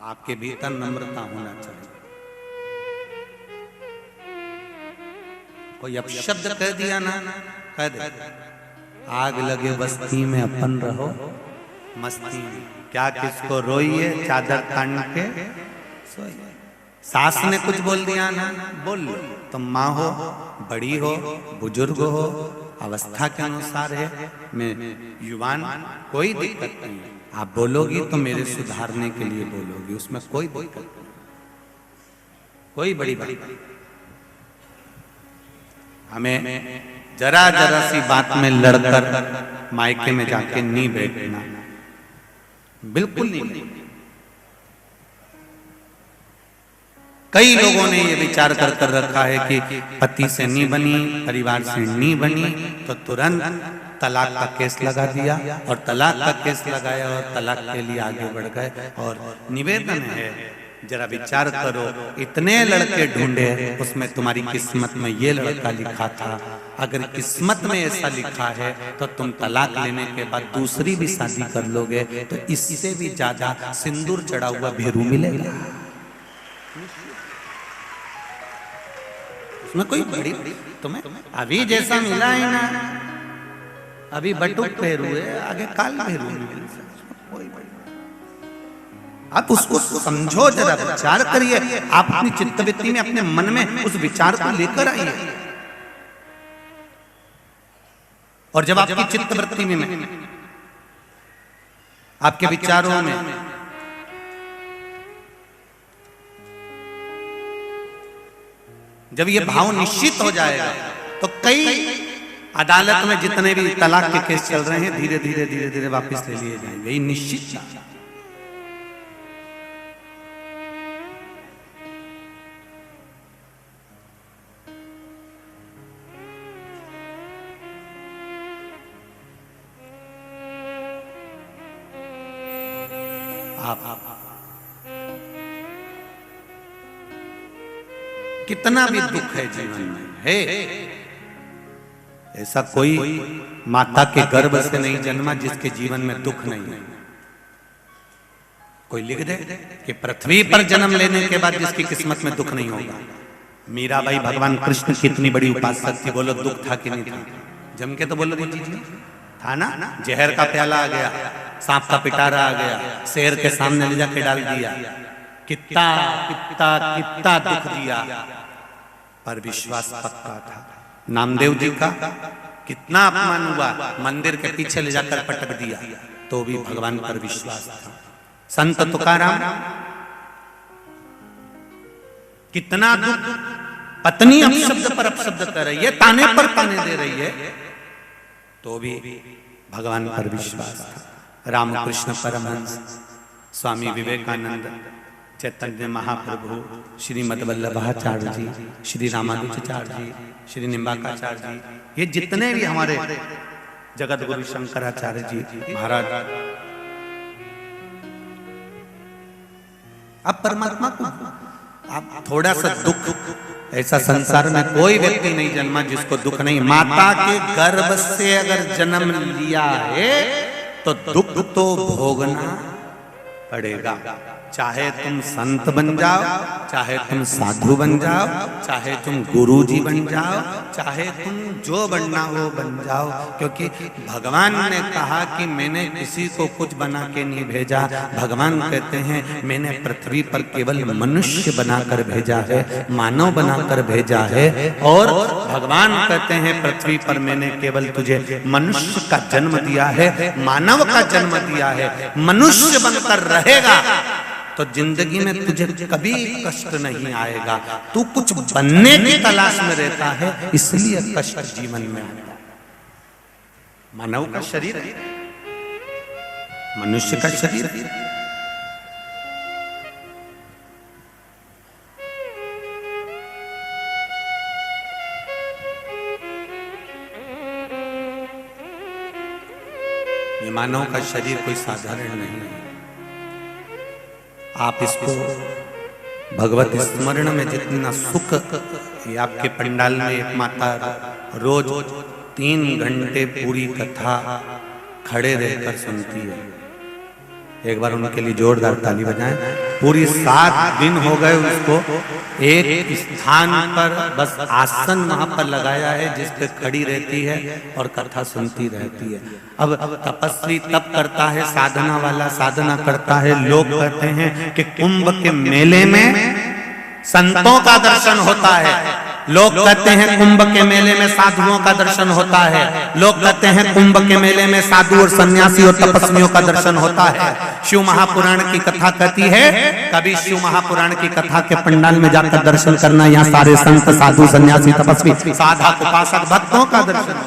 आपके भीतर नम्रता होना चाहिए। कोई अपशब्द कह दिया ना, कह दे आग लगे बस्ती में अपन रहो मस्ती में, क्या किसको रोइए चादर तान के सोइए। सास ने कुछ बोल दिया ना, बोल लो। तुम माँ हो, बड़ी हो, बुजुर्ग हो, अवस्था के अनुसार है, मैं युवान, कोई दिक्कत नहीं है। आप बोलोगी तो मेरे सुधारने के लिए बोलोगी, उसमें कोई दिक्कत नहीं, कोई बड़ी बात। हमें जरा जरा सी बात में लड़कर मायके में जाके नहीं बैठना, बिल्कुल नहीं। कई लोगों ने ये विचार कर रखा है कि पति से नहीं बनी, परिवार से नहीं बनी, तो तुरंत तलाक का केस लगा दिया और तलाक का केस लगाया और तलाक के लिए आगे बढ़ गए। और निवेदन है, जरा विचार करो, इतने लड़के ढूंढे, उसमें तुम्हारी किस्मत में ये लड़का लिखा था। अगर किस्मत में ऐसा लिखा है तो तुम तलाक लेने के बाद दूसरी भी शादी कर लोगे, तो इससे भी ज्यादा सिंदूर चढ़ा हुआ भेरू मिलेगा। उसमें कोई बड़ी तुम्हें अभी जैसा मिला है ना, अभी बटुक भेरू है, आगे काल भेरू मिलेगा। आप उसको समझो, जरा विचार करिए। आप अपनी चित्तवृत्ति में, अपने मन में उस विचार को लेकर आइए। और जब आपकी चित्तवृत्ति में, आपके विचारों में जब ये भाव निश्चित हो जाएगा, तो कई अदालत में जितने भी तलाक के केस चल रहे हैं, धीरे धीरे धीरे धीरे वापस ले लिए जाएंगे। ये निश्चित। आप कितना भी दुख है जीवन में है, ऐसा कोई माता के गर्भ से नहीं जन्मा जिसके जीवन में दुख नहीं है। कोई लिख दे कि पृथ्वी पर जन्म लेने के बाद जिसकी किस्मत में दुख नहीं होगा। मीराबाई भगवान कृष्ण की इतनी बड़ी उपासक थी, बोलो दुख था कि नहीं था? जम के तो बोलो दीजिए, था ना। जहर का प्याला आ गया, सांप का पिटारा आ गया, शेर के सामने ले जाके डाल दिया, कितना कितना कितना दुख दिया, पर विश्वास पक्का था। नामदेव जी का कितना अपमान हुआ, मंदिर के पीछे ले जाकर पटक दिया, तो भी भगवान पर विश्वास था। संत तुकाराम कितना दुख, पत्नी अपशब्द पर अपशब्द कर रही है, ताने पर ताने दे रही है, तो भी भगवान पर विश्वास था। रामकृष्ण परमहंस, स्वामी विवेकानंद, चैतन्य महाप्रभु, श्रीमद वल्लभाचार्य जी, श्री रामानुजाचार्य जी, श्री निम्बाकाचार्य जी, ये जितने भी हमारे जगत गुरु शंकराचार्य जी महाराज, अब परमात्मा को आप थोड़ा सा दुख, ऐसा संसार में कोई व्यक्ति नहीं जन्मा जिसको दुख नहीं। माता के गर्भ से अगर जन्म लिया है तो दुख तो भोगना पड़ेगा, चाहे तुम संत बन जाओ, चाहे तुम साधु बन जाओ, चाहे तुम गुरुजी बन जाओ, चाहे तुम जो बनना हो बन जाओ, क्योंकि भगवान ने कहा कि मैंने किसी को कुछ बना के नहीं भेजा। भगवान कहते हैं मैंने पृथ्वी पर केवल मनुष्य बनाकर भेजा है, मानव बनाकर भेजा है। और भगवान कहते हैं पृथ्वी पर मैंने केवल तुझे मनुष्य का जन्म दिया है, मानव का जन्म दिया है। मनुष्य बनकर रहेगा तो जिंदगी में तुझे कभी कष्ट नहीं आएगा। तू कुछ बनने की तलाश में रहता है, इसलिए कष्ट जीवन में आता है। मानव का शरीर है, मनुष्य का शरीर है। ये मानव का शरीर कोई साधारण नहीं है। आप इसको भगवत स्मरण में जितना सुख, ये आपके पंडाल में एक माता रोज 3 घंटे पूरी कथा खड़े रहकर सुनती है। एक बार उनके लिए जोरदार ताली बजाएं। पूरी 7 दिन हो गए उसको एक स्थान पर बस आसन वहां पर लगाया है जिस पे खड़ी रहती है और कथा सुनती रहती है। अब तपस्वी तप करता है, साधना वाला साधना करता है। लोग कहते हैं कि कुंभ के मेले में संतों का दर्शन होता है, लोग कहते हैं कुंभ के मेले में साधुओं का दर्शन होता है, लोग कहते हैं कुंभ के मेले में साधु और सन्यासी और तपस्वियों का दर्शन होता है। शिव महापुराण की कथा कहती है कभी शिव महापुराण की कथा के पंडाल में जाकर दर्शन करना, यहाँ सारे संत साधु सन्यासी तपस्वी साधक उपासक भक्तों का दर्शन।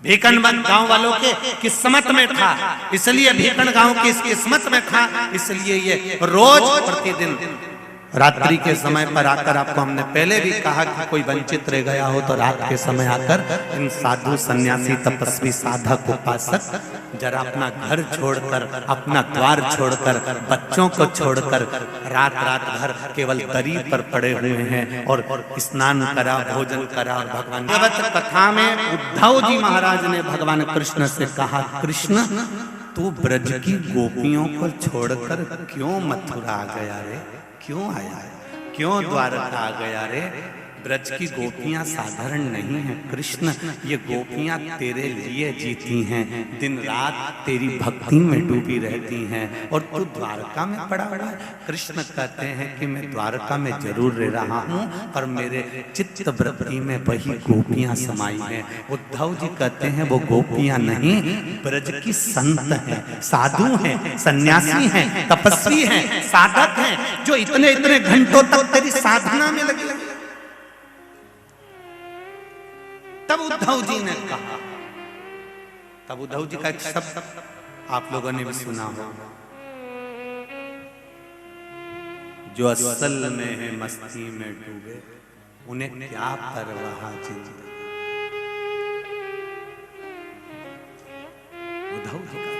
भीकनवन गांव वालों के किस्मत में था, इसलिए भीकन गांव की किस्मत में था, इसलिए ये रोज प्रतिदिन रात्रि के समय पर आकर, आपको हमने पहले भी कहा कि कोई वंचित रह गया हो तो रात के समय आकर इन साधु सन्यासी तपस्वी साधक उपासक जरा अपना घर छोड़कर, अपना द्वार छोड़कर, बच्चों को छोड़कर रात रात भर केवल दरी पर पड़े हुए हैं और स्नान करा, भोजन करा। और भगवान भगवत कथा में उद्धव जी महाराज ने भगवान कृष्ण से कहा, कृष्ण तू ब्रज की गोपियों को छोड़कर क्यों मथुरा आ गया रे, क्यों आया है, क्यों द्वारका आ गया रे? ब्रज की गोपियां साधारण नहीं हैं कृष्ण, ये गोपियां तेरे लिए जीती हैं, दिन रात तेरी भक्ति में डूबी रहती हैं और तू द्वारका में पड़ा हुआ है। कृष्ण कहते हैं कि मैं द्वारका में जरूर रह रहा हूँ पर मेरे चित्त वृत्ति में वही गोपियां समाई हैं। उद्धव जी कहते हैं वो गोपियां नहीं, ब्रज की संत हैं, साधु हैं, सन्यासी हैं, तपस्वी हैं, साधक हैं, जो इतने इतने घंटों तक तेरी साधना में लगे। तब उद्धव जी ने कहा, तब उद्धव जी का एक शब्द आप लोगों ने भी सुना हो, जो असल में है मस्ती में डूबे उन्हें क्या परवाह जिंदगी। उद्धव जी का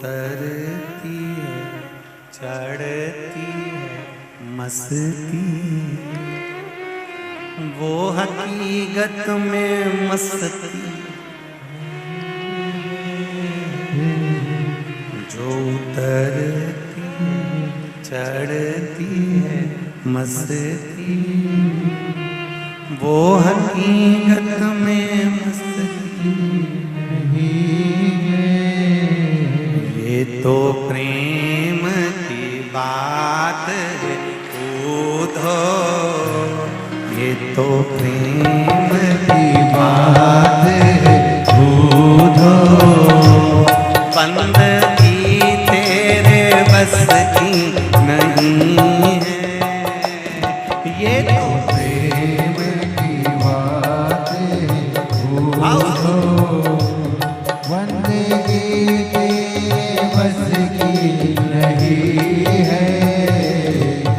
उतरती है चढ़ती है मस्ती, वो हकीकत में मस्ती, जो उतरती चढ़ती है मस्ती, वो हकीकत में मस्ती। ये तो प्रेम की बात है उद्धव, ये तो प्रेम की बात बात है बूझो, बंदगी तेरे बस की नहीं है। ये तो प्रेम की बात है बूझो, बंदगी तेरे बस की नहीं है।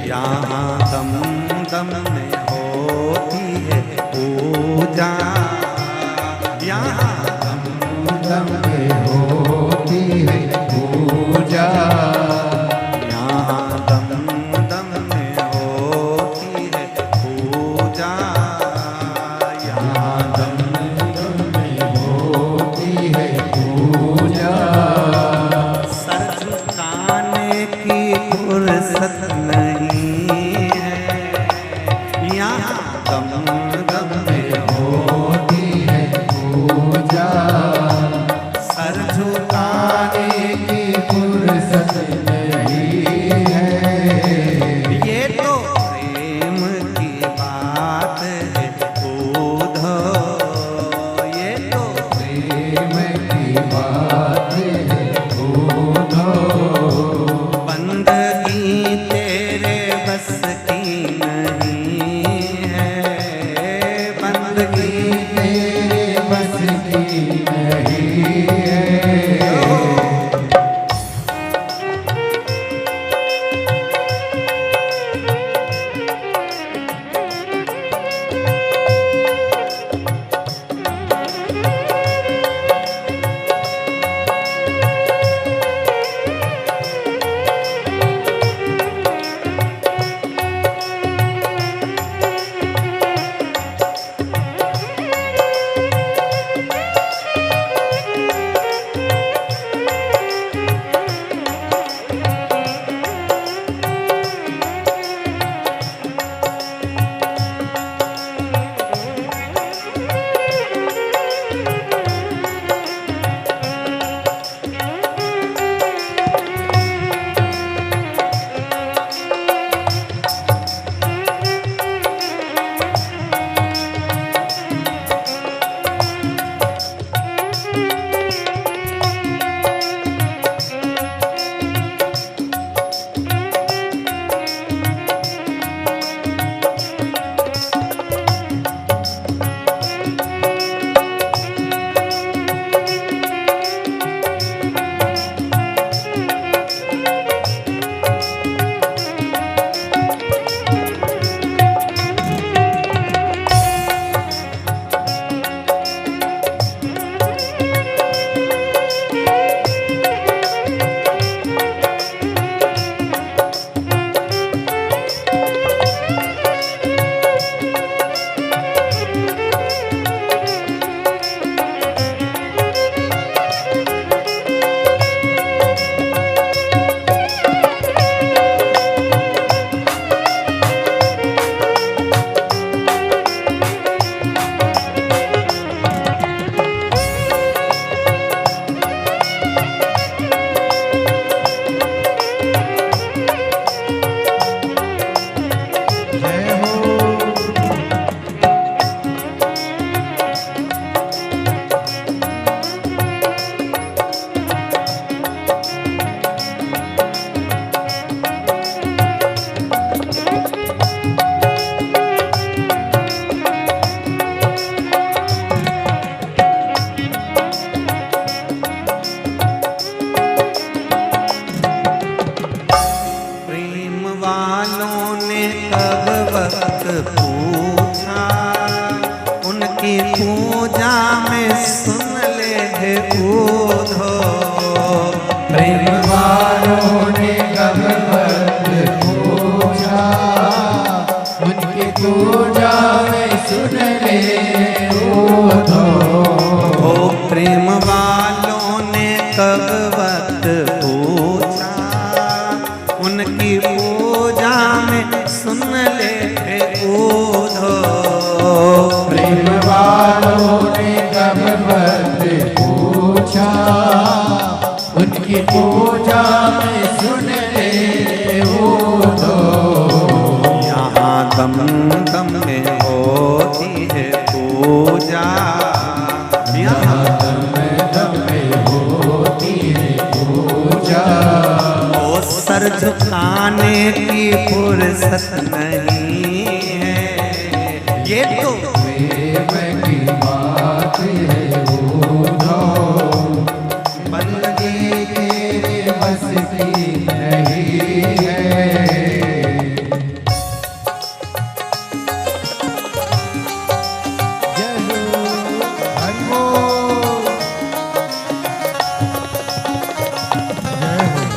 यहाँ दम दम में होती है पूजा, यहाँ दम दम में होती है पूजा, यहाँ दम दम में होती है पूजा, यहाँ दम दम में होती है पूजा। सर झुकाने की फुर्सत नहीं है, यहाँ दम दम में होती है पूजा, सर झुकाने की फुर्सत नहीं है। ये तो प्रेम की बात है बूझो, ये तो प्रेम की बात है बूझो, बंदगी तेरे बस की नहीं है, बंदगी तेरे बस की नहीं है। पूछा, उनकी पूजा में सुन ले हे ऊधो। प्रेम वालों ने कब वक्त पूछा, उनकी पूजा में सुन ले ऊधो। ओ प्रेम वालों ने कब वक्त पूछा, उनकी पूजा में सुन ले हे ऊधो। प्रेम वालों ने कब वक्त पूछा, उनकी पूजा में सुन ले ऊधो। यहाँ दम दम में होती है पूजा, सर झुकाने की फुर्सत नहीं है। ये तो प्रेम की बात है उद्धव, बंदगी तेरे बस की नहीं है। जय हो हरि बोल। जय हो।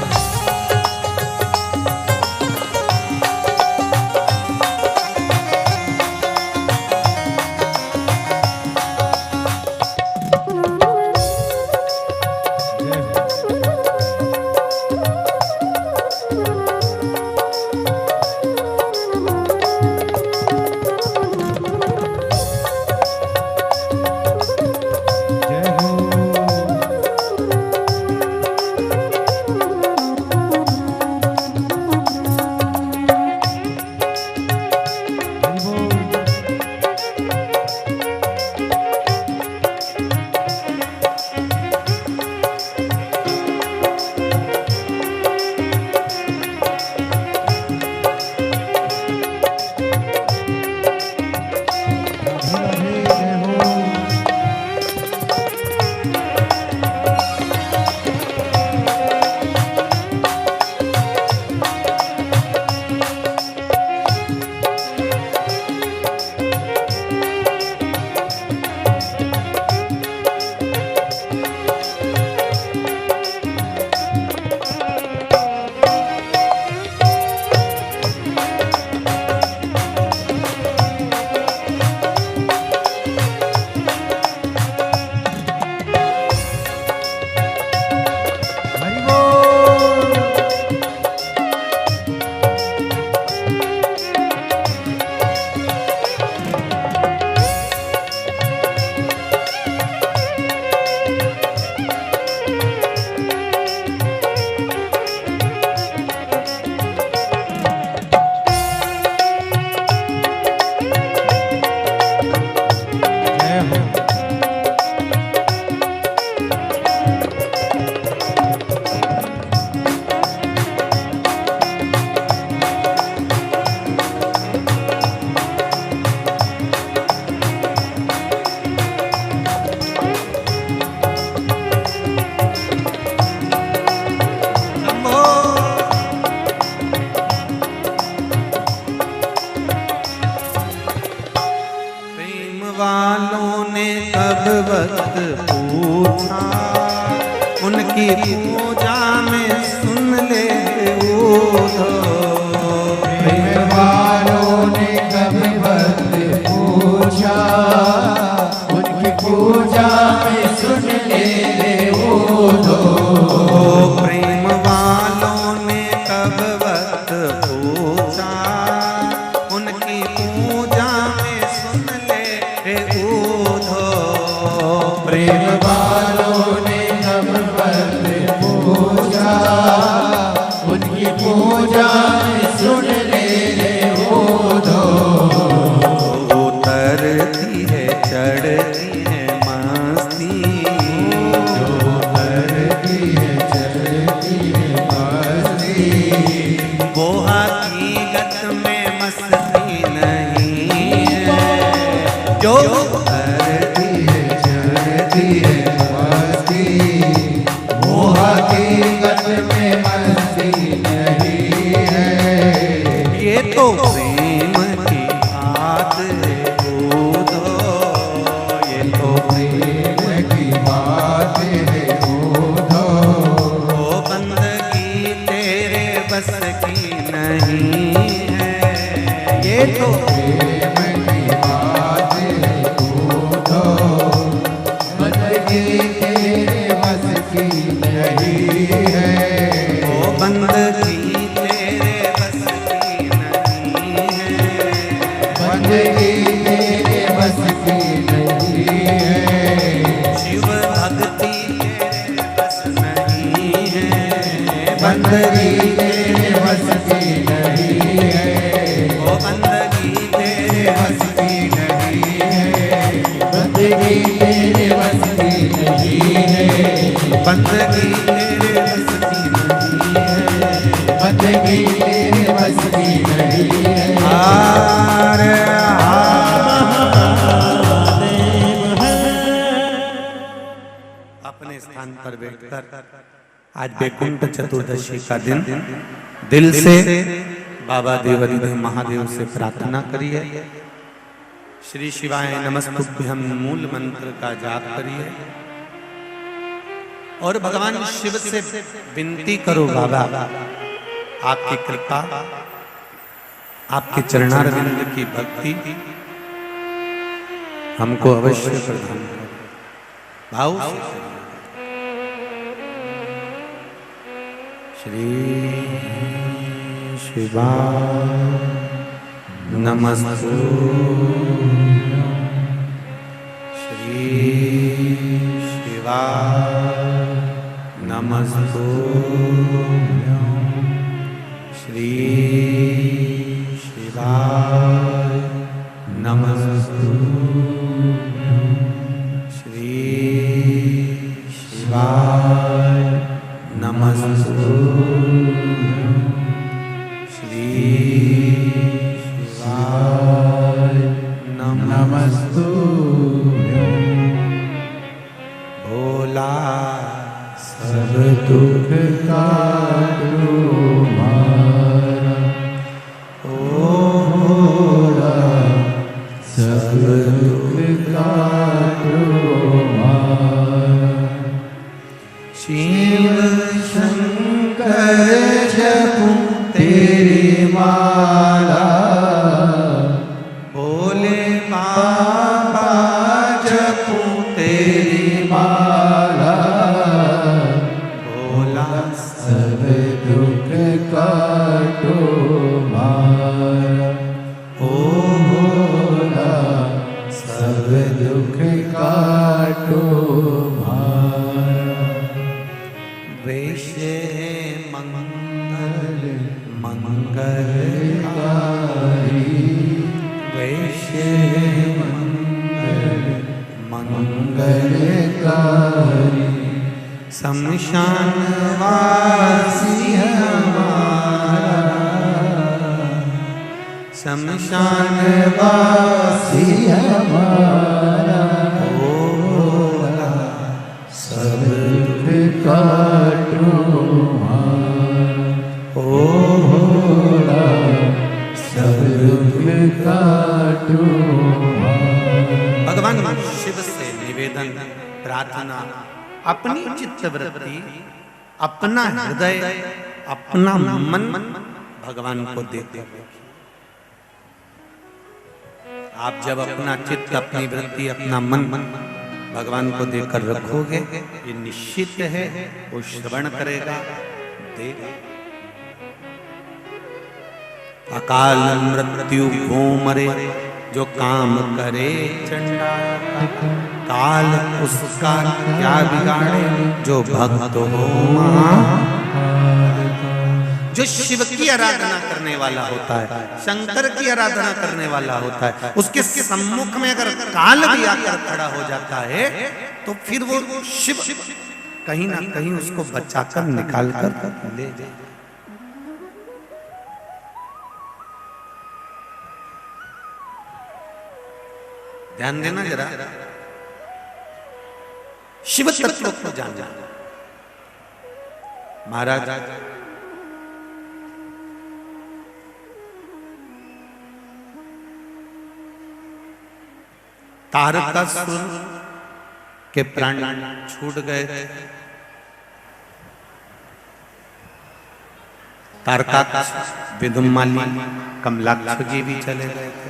जय हो। हरि बोल। राधे राधे। जय हो। हरि बोल। जय हो। शंभो। प्रेम वालों ने कब वक्त पूछा, उनकी पूजा में सुन ले उद्धव। प्रेम वालों ने कभी वक्त पूछा, उनकी पूजा में सुन ले उद्धव। प्रेम वालों ने कब वक्त पूछा, उनकी पूजा में सुन ले उद्धव। प्रेम वालों ने कब वक्त पूछा, उनकी पूजा में सुन ले उद्धव। उतरती है चढ़ती है मस्ती, जो करती है चलती है मस्ती, वो हकीकत में मस्ती नहीं है। जो करती है चलती है मस्ती, वो हकीकत में मस्ती नहीं है। ये तो प्रेम की बात है उद्धव। ये तो प्रेम की बात है उद्धव। वो बंदगी तेरे बस की नहीं है। ये तो प्रेम की बात है उद्धव। बंदगी तेरे बस की नहीं है। वो बंदगी तेरे बस की नहीं है। बंदगी तेरे बस की नहीं है। शिव भक्ति तेरे बस नहीं है। बंदगी तेरे बस की नहीं है। वो बंदगी तेरे बस की नहीं है। बंदगी तेरे बस की नहीं है। बंदगी तेरे बस की नहीं है। आज बैकुंठ चतुर्दशी का दिन दिल से बाबा देवाधिदेव महादेव से प्रार्थना करिए। श्री शिवाय नमस्तुभ्यं मूल मंत्र का जाप करिए और भगवान शिव से विनती करो, बाबा आपकी कृपा, आपके चरणारविंद की भक्ति हमको अवश्य प्रदान करो। भाव से श्री शिवाय नमस्तुभ्यं, श्री शिवाय नमस्तुभ्यं, श्री शिवाय नमस्तुभ्यं, श्री शिवाय नमस्तुभ्यं, श्री शिवाय नमस्तुभ्यं। भोला सब दुख काटो मारा, ओ भोला सब दुख काटो मारा। शिव शंकर जपूं तेरी माला, भोले बाबा जपूं तेरी माला। भोला सब दुख काटो मारा, ओ भोला सब दुख काटो मारा। वैश्य मंगल मंगलकारी, वैश्य मंगल मंगलकारी। शमशान वासी हमारा, शमशान वासी हमारा। ओ भोला सब दुख काटो मारा, ओ भोला सब दुख काटो मारा। भगवान शिव से निवेदन प्रार्थना, अपनी चित्तवृत्ति, अपना हृदय, अपना मन भगवान को देते हुए। आप जब अपना चित्त, अपनी वृत्ति, अपना मन भगवान को देकर रखोगे, ये निश्चित है वो श्रवण करेगा, देगा। अकाल मृत्यु को मरे जो काम करे चंडाल, काल उसका क्या बिगाड़े जो भक्त हो महाकाल। जो शिव की आराधना करने वाला होता है, शंकर की आराधना करने वाला होता है, उसके सम्मुख में अगर काल भी आकर खड़ा हो जाता है तो फिर वो शिव कहीं ना कहीं उसको बचाकर निकाल कर ले जाए। ध्यान देना जरा, शिव तत्व को जानना। महाराज तारकासुर के प्राण छूट गए थे। तारकासुर, विदुमाली, कमलाक्ष जी भी चले गए थे।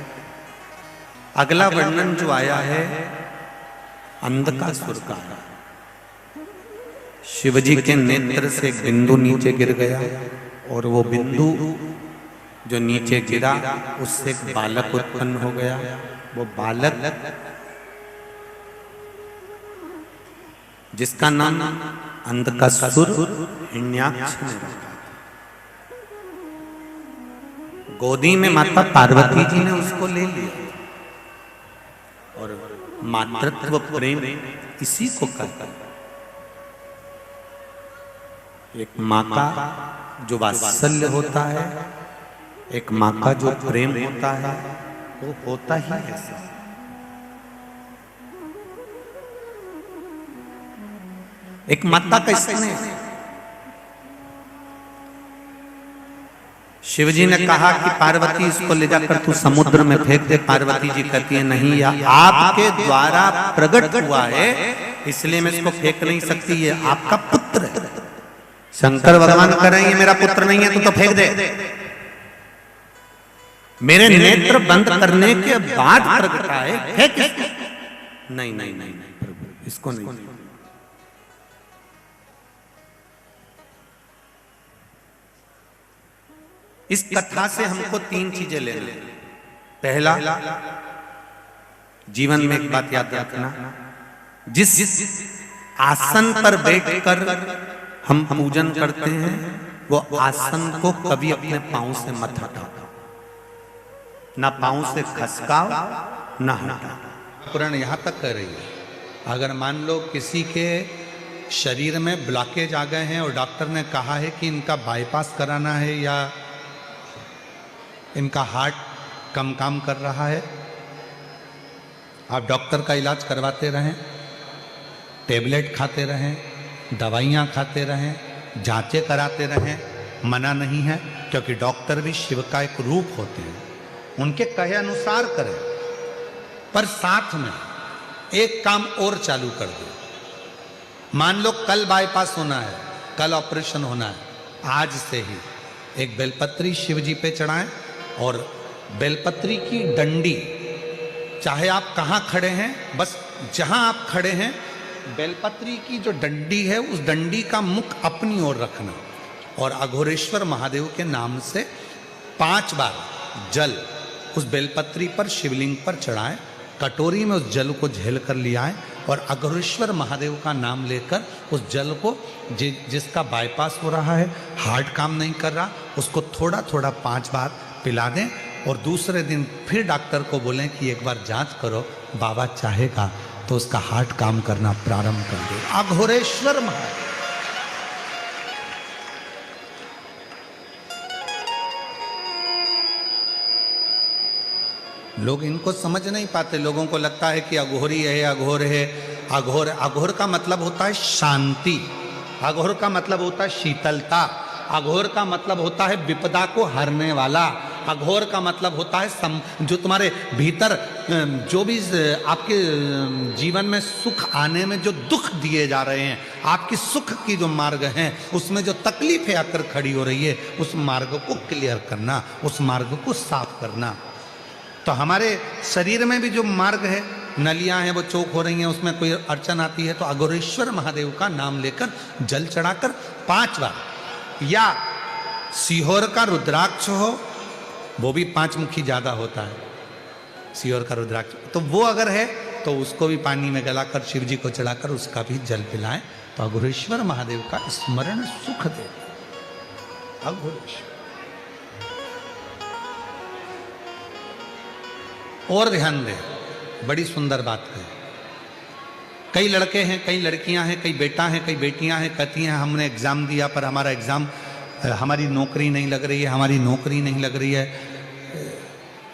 अगला वर्णन जो आया है अंधकासुर का। शिवजी के नेत्र से एक बिंदु नीचे गिर गया और वो बिंदु जो नीचे गिरा उससे एक बालक उत्पन्न हो गया। वो बालक जिसका नाम अंधकासुर हिरण्याक्ष ने रखा। गोदी में माता पार्वती जी ने उसको ले लिया और मातृत्व प्रेम इसी को कहता है। एक माँ का जो वात्सल्य होता है, एक माँ का जो प्रेम होता है, वो होता ही ऐसा। एक माता का स्नेह। शिवजी ने कहा कि पार्वती इसको ले जाकर तू समुद्र में फेंक दे। पार्वती जी कहती है नहीं, यह आपके द्वारा प्रकट हुआ है इसलिए मैं इसको फेंक नहीं सकती, ये आपका पुत्र है। शंकर भगवान कह रहे हैं ये मेरा पुत्र नहीं है, तू तो फेंक दे। मेरे नेत्र बंद करने के बाद प्रकट आए, फेंक इसको। नहीं नहीं नहीं प्रभु, इसको नहीं। इस कथा से हमको तीन चीजें लेना। पहला, जीवन में एक बात याद रखना, जिस आसन पर बैठकर हम पूजन करते हैं वो आसन को कभी अपने पांव से मत हटाओ, ना पांव से खसकाओ ना हटाओ। पुराण यहां तक कह रही है, अगर मान लो किसी के शरीर में ब्लॉकेज आ गए हैं और डॉक्टर ने कहा है कि इनका बाईपास कराना है या इनका हार्ट कम काम कर रहा है, आप डॉक्टर का इलाज करवाते रहें, टेबलेट खाते रहें, दवाइयाँ खाते रहें, जांचें कराते रहें, मना नहीं है, क्योंकि डॉक्टर भी शिव का एक रूप होते हैं, उनके कहे अनुसार करें। पर साथ में एक काम और चालू कर दो। मान लो कल बाईपास होना है, कल ऑपरेशन होना है, आज से ही एक बेलपत्री शिव जी पे चढ़ाएं और बेलपत्री की डंडी, चाहे आप कहाँ खड़े हैं, बस जहां आप खड़े हैं बेलपत्री की जो डंडी है उस डंडी का मुख अपनी ओर रखना और अघोरेश्वर महादेव के नाम से 5 बार जल उस बेलपत्री पर शिवलिंग पर चढ़ाएं, कटोरी में उस जल को झेल कर ले आएं और अघोरेश्वर महादेव का नाम लेकर उस जल को जिसका बाईपास हो रहा है, हार्ट काम नहीं कर रहा, उसको थोड़ा थोड़ा 5 बार पिला दें और दूसरे दिन फिर डॉक्टर को बोलें कि एक बार जांच करो, बाबा चाहेगा तो उसका हार्ट काम करना प्रारंभ कर दे। अघोरेश्वर महादेव। लोग इनको समझ नहीं पाते, लोगों को लगता है कि अघोरी है, अघोर है। अघोर, अघोर का मतलब होता है शांति, अघोर का मतलब होता है शीतलता, अघोर का मतलब होता है विपदा को हरने वाला, अघोर का मतलब होता है जो तुम्हारे भीतर जो भी आपके जीवन में सुख आने में जो दुख दिए जा रहे हैं, आपकी सुख की जो मार्ग हैं उसमें जो तकलीफें आकर खड़ी हो रही है, उस मार्ग को क्लियर करना, उस मार्ग को साफ करना। तो हमारे शरीर में भी जो मार्ग है, नलियां हैं वो चौक हो रही हैं, उसमें कोई अड़चन आती है तो अघोरेश्वर महादेव का नाम लेकर जल चढ़ाकर 5 बार, या सीहोर का रुद्राक्ष हो, वो भी 5 मुखी ज्यादा होता है, सीहोर का रुद्राक्ष, तो वो अगर है तो उसको भी पानी में गलाकर शिव जी को चढ़ाकर उसका भी जल पिलाएं तो अघोरेश्वर महादेव का स्मरण सुख दे। अघोरेश्वर। और ध्यान दें, बड़ी सुंदर बात है, कई लड़के हैं, कई लड़कियां हैं, कई बेटा हैं, कई बेटियां हैं, कहती हैं हमने एग्जाम दिया पर हमारा एग्जाम, हमारी नौकरी नहीं लग रही है, हमारी नौकरी नहीं लग रही है,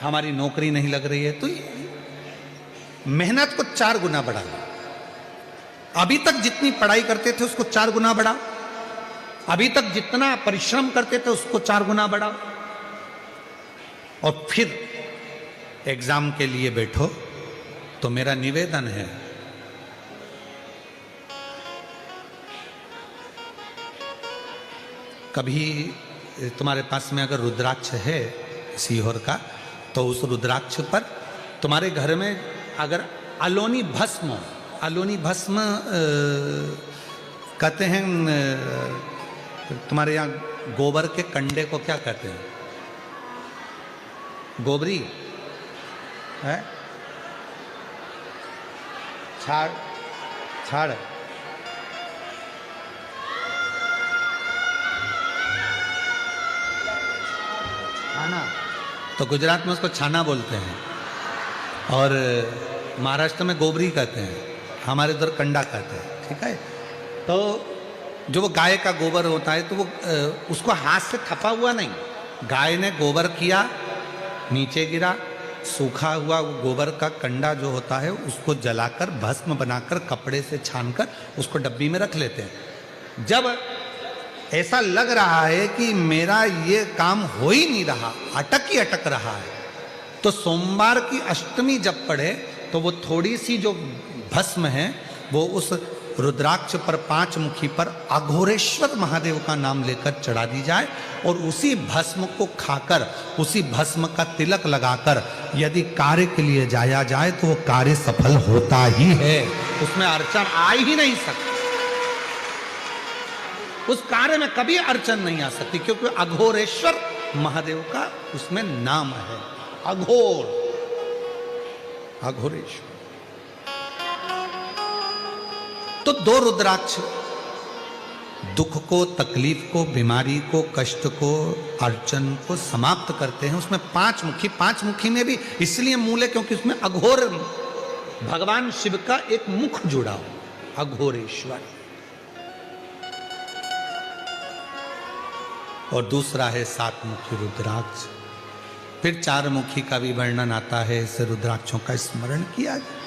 हमारी नौकरी नहीं लग रही है। तो मेहनत को 4 गुना बढ़ा, अभी तक जितनी पढ़ाई करते थे उसको 4 गुना बढ़ाओ, अभी तक जितना परिश्रम करते थे उसको 4 गुना बढ़ाओ और फिर एग्जाम के लिए बैठो। तो मेरा निवेदन है, कभी तुम्हारे पास में अगर रुद्राक्ष है सीहोर का, तो उस रुद्राक्ष पर तुम्हारे घर में अगर अलोनी भस्म हो, अलोनी भस्म कहते हैं, तुम्हारे यहाँ गोबर के कंडे को क्या कहते हैं, गोबरी है, छाड़, छाड़, छाना, तो गुजरात में उसको छाना बोलते हैं और महाराष्ट्र में गोबरी कहते हैं, हमारे उधर कंडा कहते हैं, ठीक है। तो जो वो गाय का गोबर होता है तो वो उसको हाथ से थपा हुआ नहीं, गाय ने गोबर किया, नीचे गिरा, सूखा हुआ गोबर का कंडा जो होता है उसको जलाकर भस्म बनाकर कपड़े से छानकर उसको डब्बी में रख लेते हैं। जब ऐसा लग रहा है कि मेरा ये काम हो ही नहीं रहा, अटक ही अटक रहा है, तो सोमवार की अष्टमी जब पड़े तो वो थोड़ी सी जो भस्म है वो उस रुद्राक्ष पर, पांच मुखी पर अघोरेश्वर महादेव का नाम लेकर चढ़ा दी जाए और उसी भस्म को खाकर, उसी भस्म का तिलक लगाकर यदि कार्य के लिए जाया जाए तो वो कार्य सफल होता ही है, उसमें अड़चन आ ही नहीं सकती। उस कार्य में कभी अड़चन नहीं आ सकती, क्योंकि अघोरेश्वर महादेव का उसमें नाम है, अघोर, अघोरेश्वर। तो दो रुद्राक्ष दुख को, तकलीफ को, बीमारी को, कष्ट को, अड़चन को समाप्त करते हैं। उसमें पांच मुखी, पांच मुखी में भी इसलिए मूल है क्योंकि उसमें अघोर भगवान शिव का एक मुख जुड़ा हो, अघोरेश्वर। और दूसरा है सात मुखी रुद्राक्ष। फिर चार मुखी का भी वर्णन आता है, इस रुद्राक्षों का स्मरण किया जाए।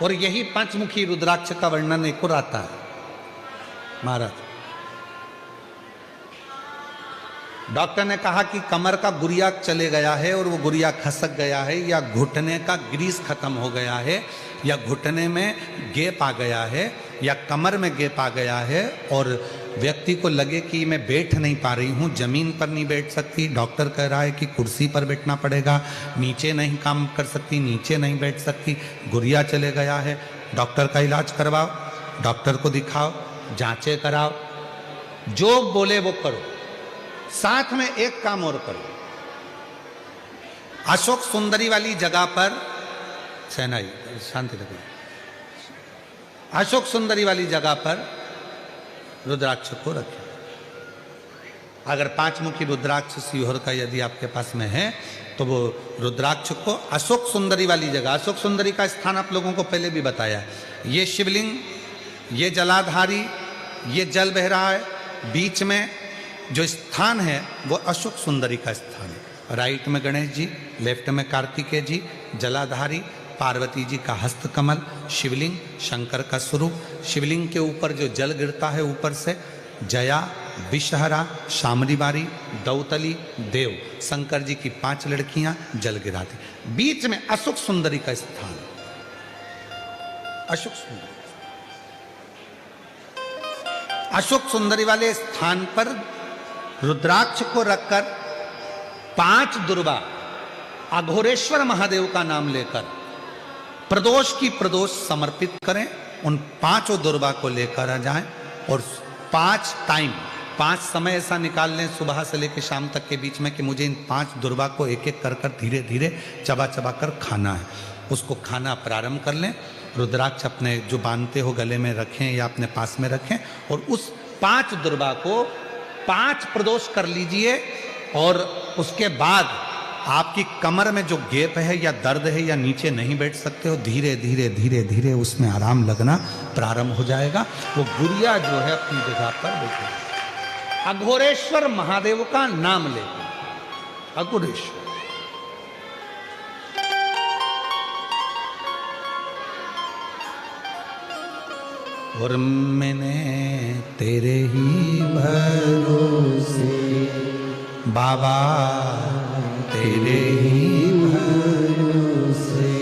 और यही पंचमुखी रुद्राक्ष का वर्णन एक और आता है महाराज। डॉक्टर ने कहा कि कमर का गुरिया चले गया है और वो गुरिया खसक गया है, या घुटने का ग्रीस खत्म हो गया है, या घुटने में गैप आ गया है, या कमर में गैप आ गया है, और व्यक्ति को लगे कि मैं बैठ नहीं पा रही हूँ, जमीन पर नहीं बैठ सकती, डॉक्टर कह रहा है कि कुर्सी पर बैठना पड़ेगा, नीचे नहीं काम कर सकती, नीचे नहीं बैठ सकती, गुरिया चले गया है, डॉक्टर का इलाज करवाओ, डॉक्टर को दिखाओ, जांचें कराओ, जो बोले वो करो। साथ में एक काम और करो, अशोक सुंदरी वाली जगह पर, सेनाई शांति रखो, अशोक सुंदरी वाली जगह पर रुद्राक्ष को रखें। अगर पांचमुखी रुद्राक्ष सीहोर का यदि आपके पास में है तो वो रुद्राक्ष को अशोक सुंदरी वाली जगह, अशोक सुंदरी का स्थान आप लोगों को पहले भी बताया, ये शिवलिंग, ये जलाधारी, ये जल बह रहा है, बीच में जो स्थान है वो अशोक सुंदरी का स्थान है। राइट में गणेश जी, लेफ्ट में कार्तिकेय जी, जलाधारी, पार्वती जी का हस्तकमल, शिवलिंग, शंकर का स्वरूप, शिवलिंग के ऊपर जो जल गिरता है ऊपर से, जया, विषहरा, शामरीबारी, दौतली, देव, शंकर जी की 5 लड़कियां जल गिराती, बीच में अशोक सुंदरी का स्थान, अशोक सुंदरी। अशोक सुंदरी वाले स्थान पर रुद्राक्ष को रखकर 5 दुर्वा अघोरेश्वर महादेव का नाम लेकर प्रदोष की प्रदोष समर्पित करें, उन 5 दुर्वा को लेकर आ जाएं और 5 टाइम, 5 समय ऐसा निकाल लें सुबह से लेकर शाम तक के बीच में कि मुझे इन 5 दुर्वा को एक एक कर कर धीरे धीरे चबा चबा कर खाना है। उसको खाना प्रारंभ कर लें, रुद्राक्ष अपने जो बांधते हो गले में रखें या अपने पास में रखें और उस 5 दुर्वा को 5 प्रदोष कर लीजिए। और उसके बाद आपकी कमर में जो गैप है या दर्द है या नीचे नहीं बैठ सकते हो, धीरे धीरे धीरे धीरे उसमें आराम लगना प्रारंभ हो जाएगा। वो गुड़िया जो है अपनी जगह पर बैठे, अघोरेश्वर महादेव का नाम लेकर, अघोरेश्वर। और मैंने तेरे ही भरोसे बाबा, तेरे ही भरोसे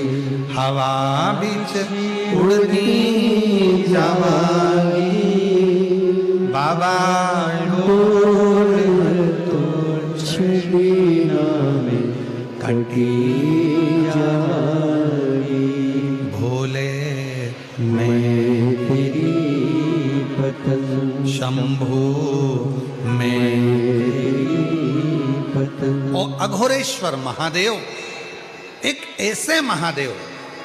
हवा बीच उड़ती जावागी बाबा, डोर तो छड़ीना में कटी जावागी, भोले मैं तेरी पतंग, शंभू मैं और अघोरेश्वर महादेव एक ऐसे महादेव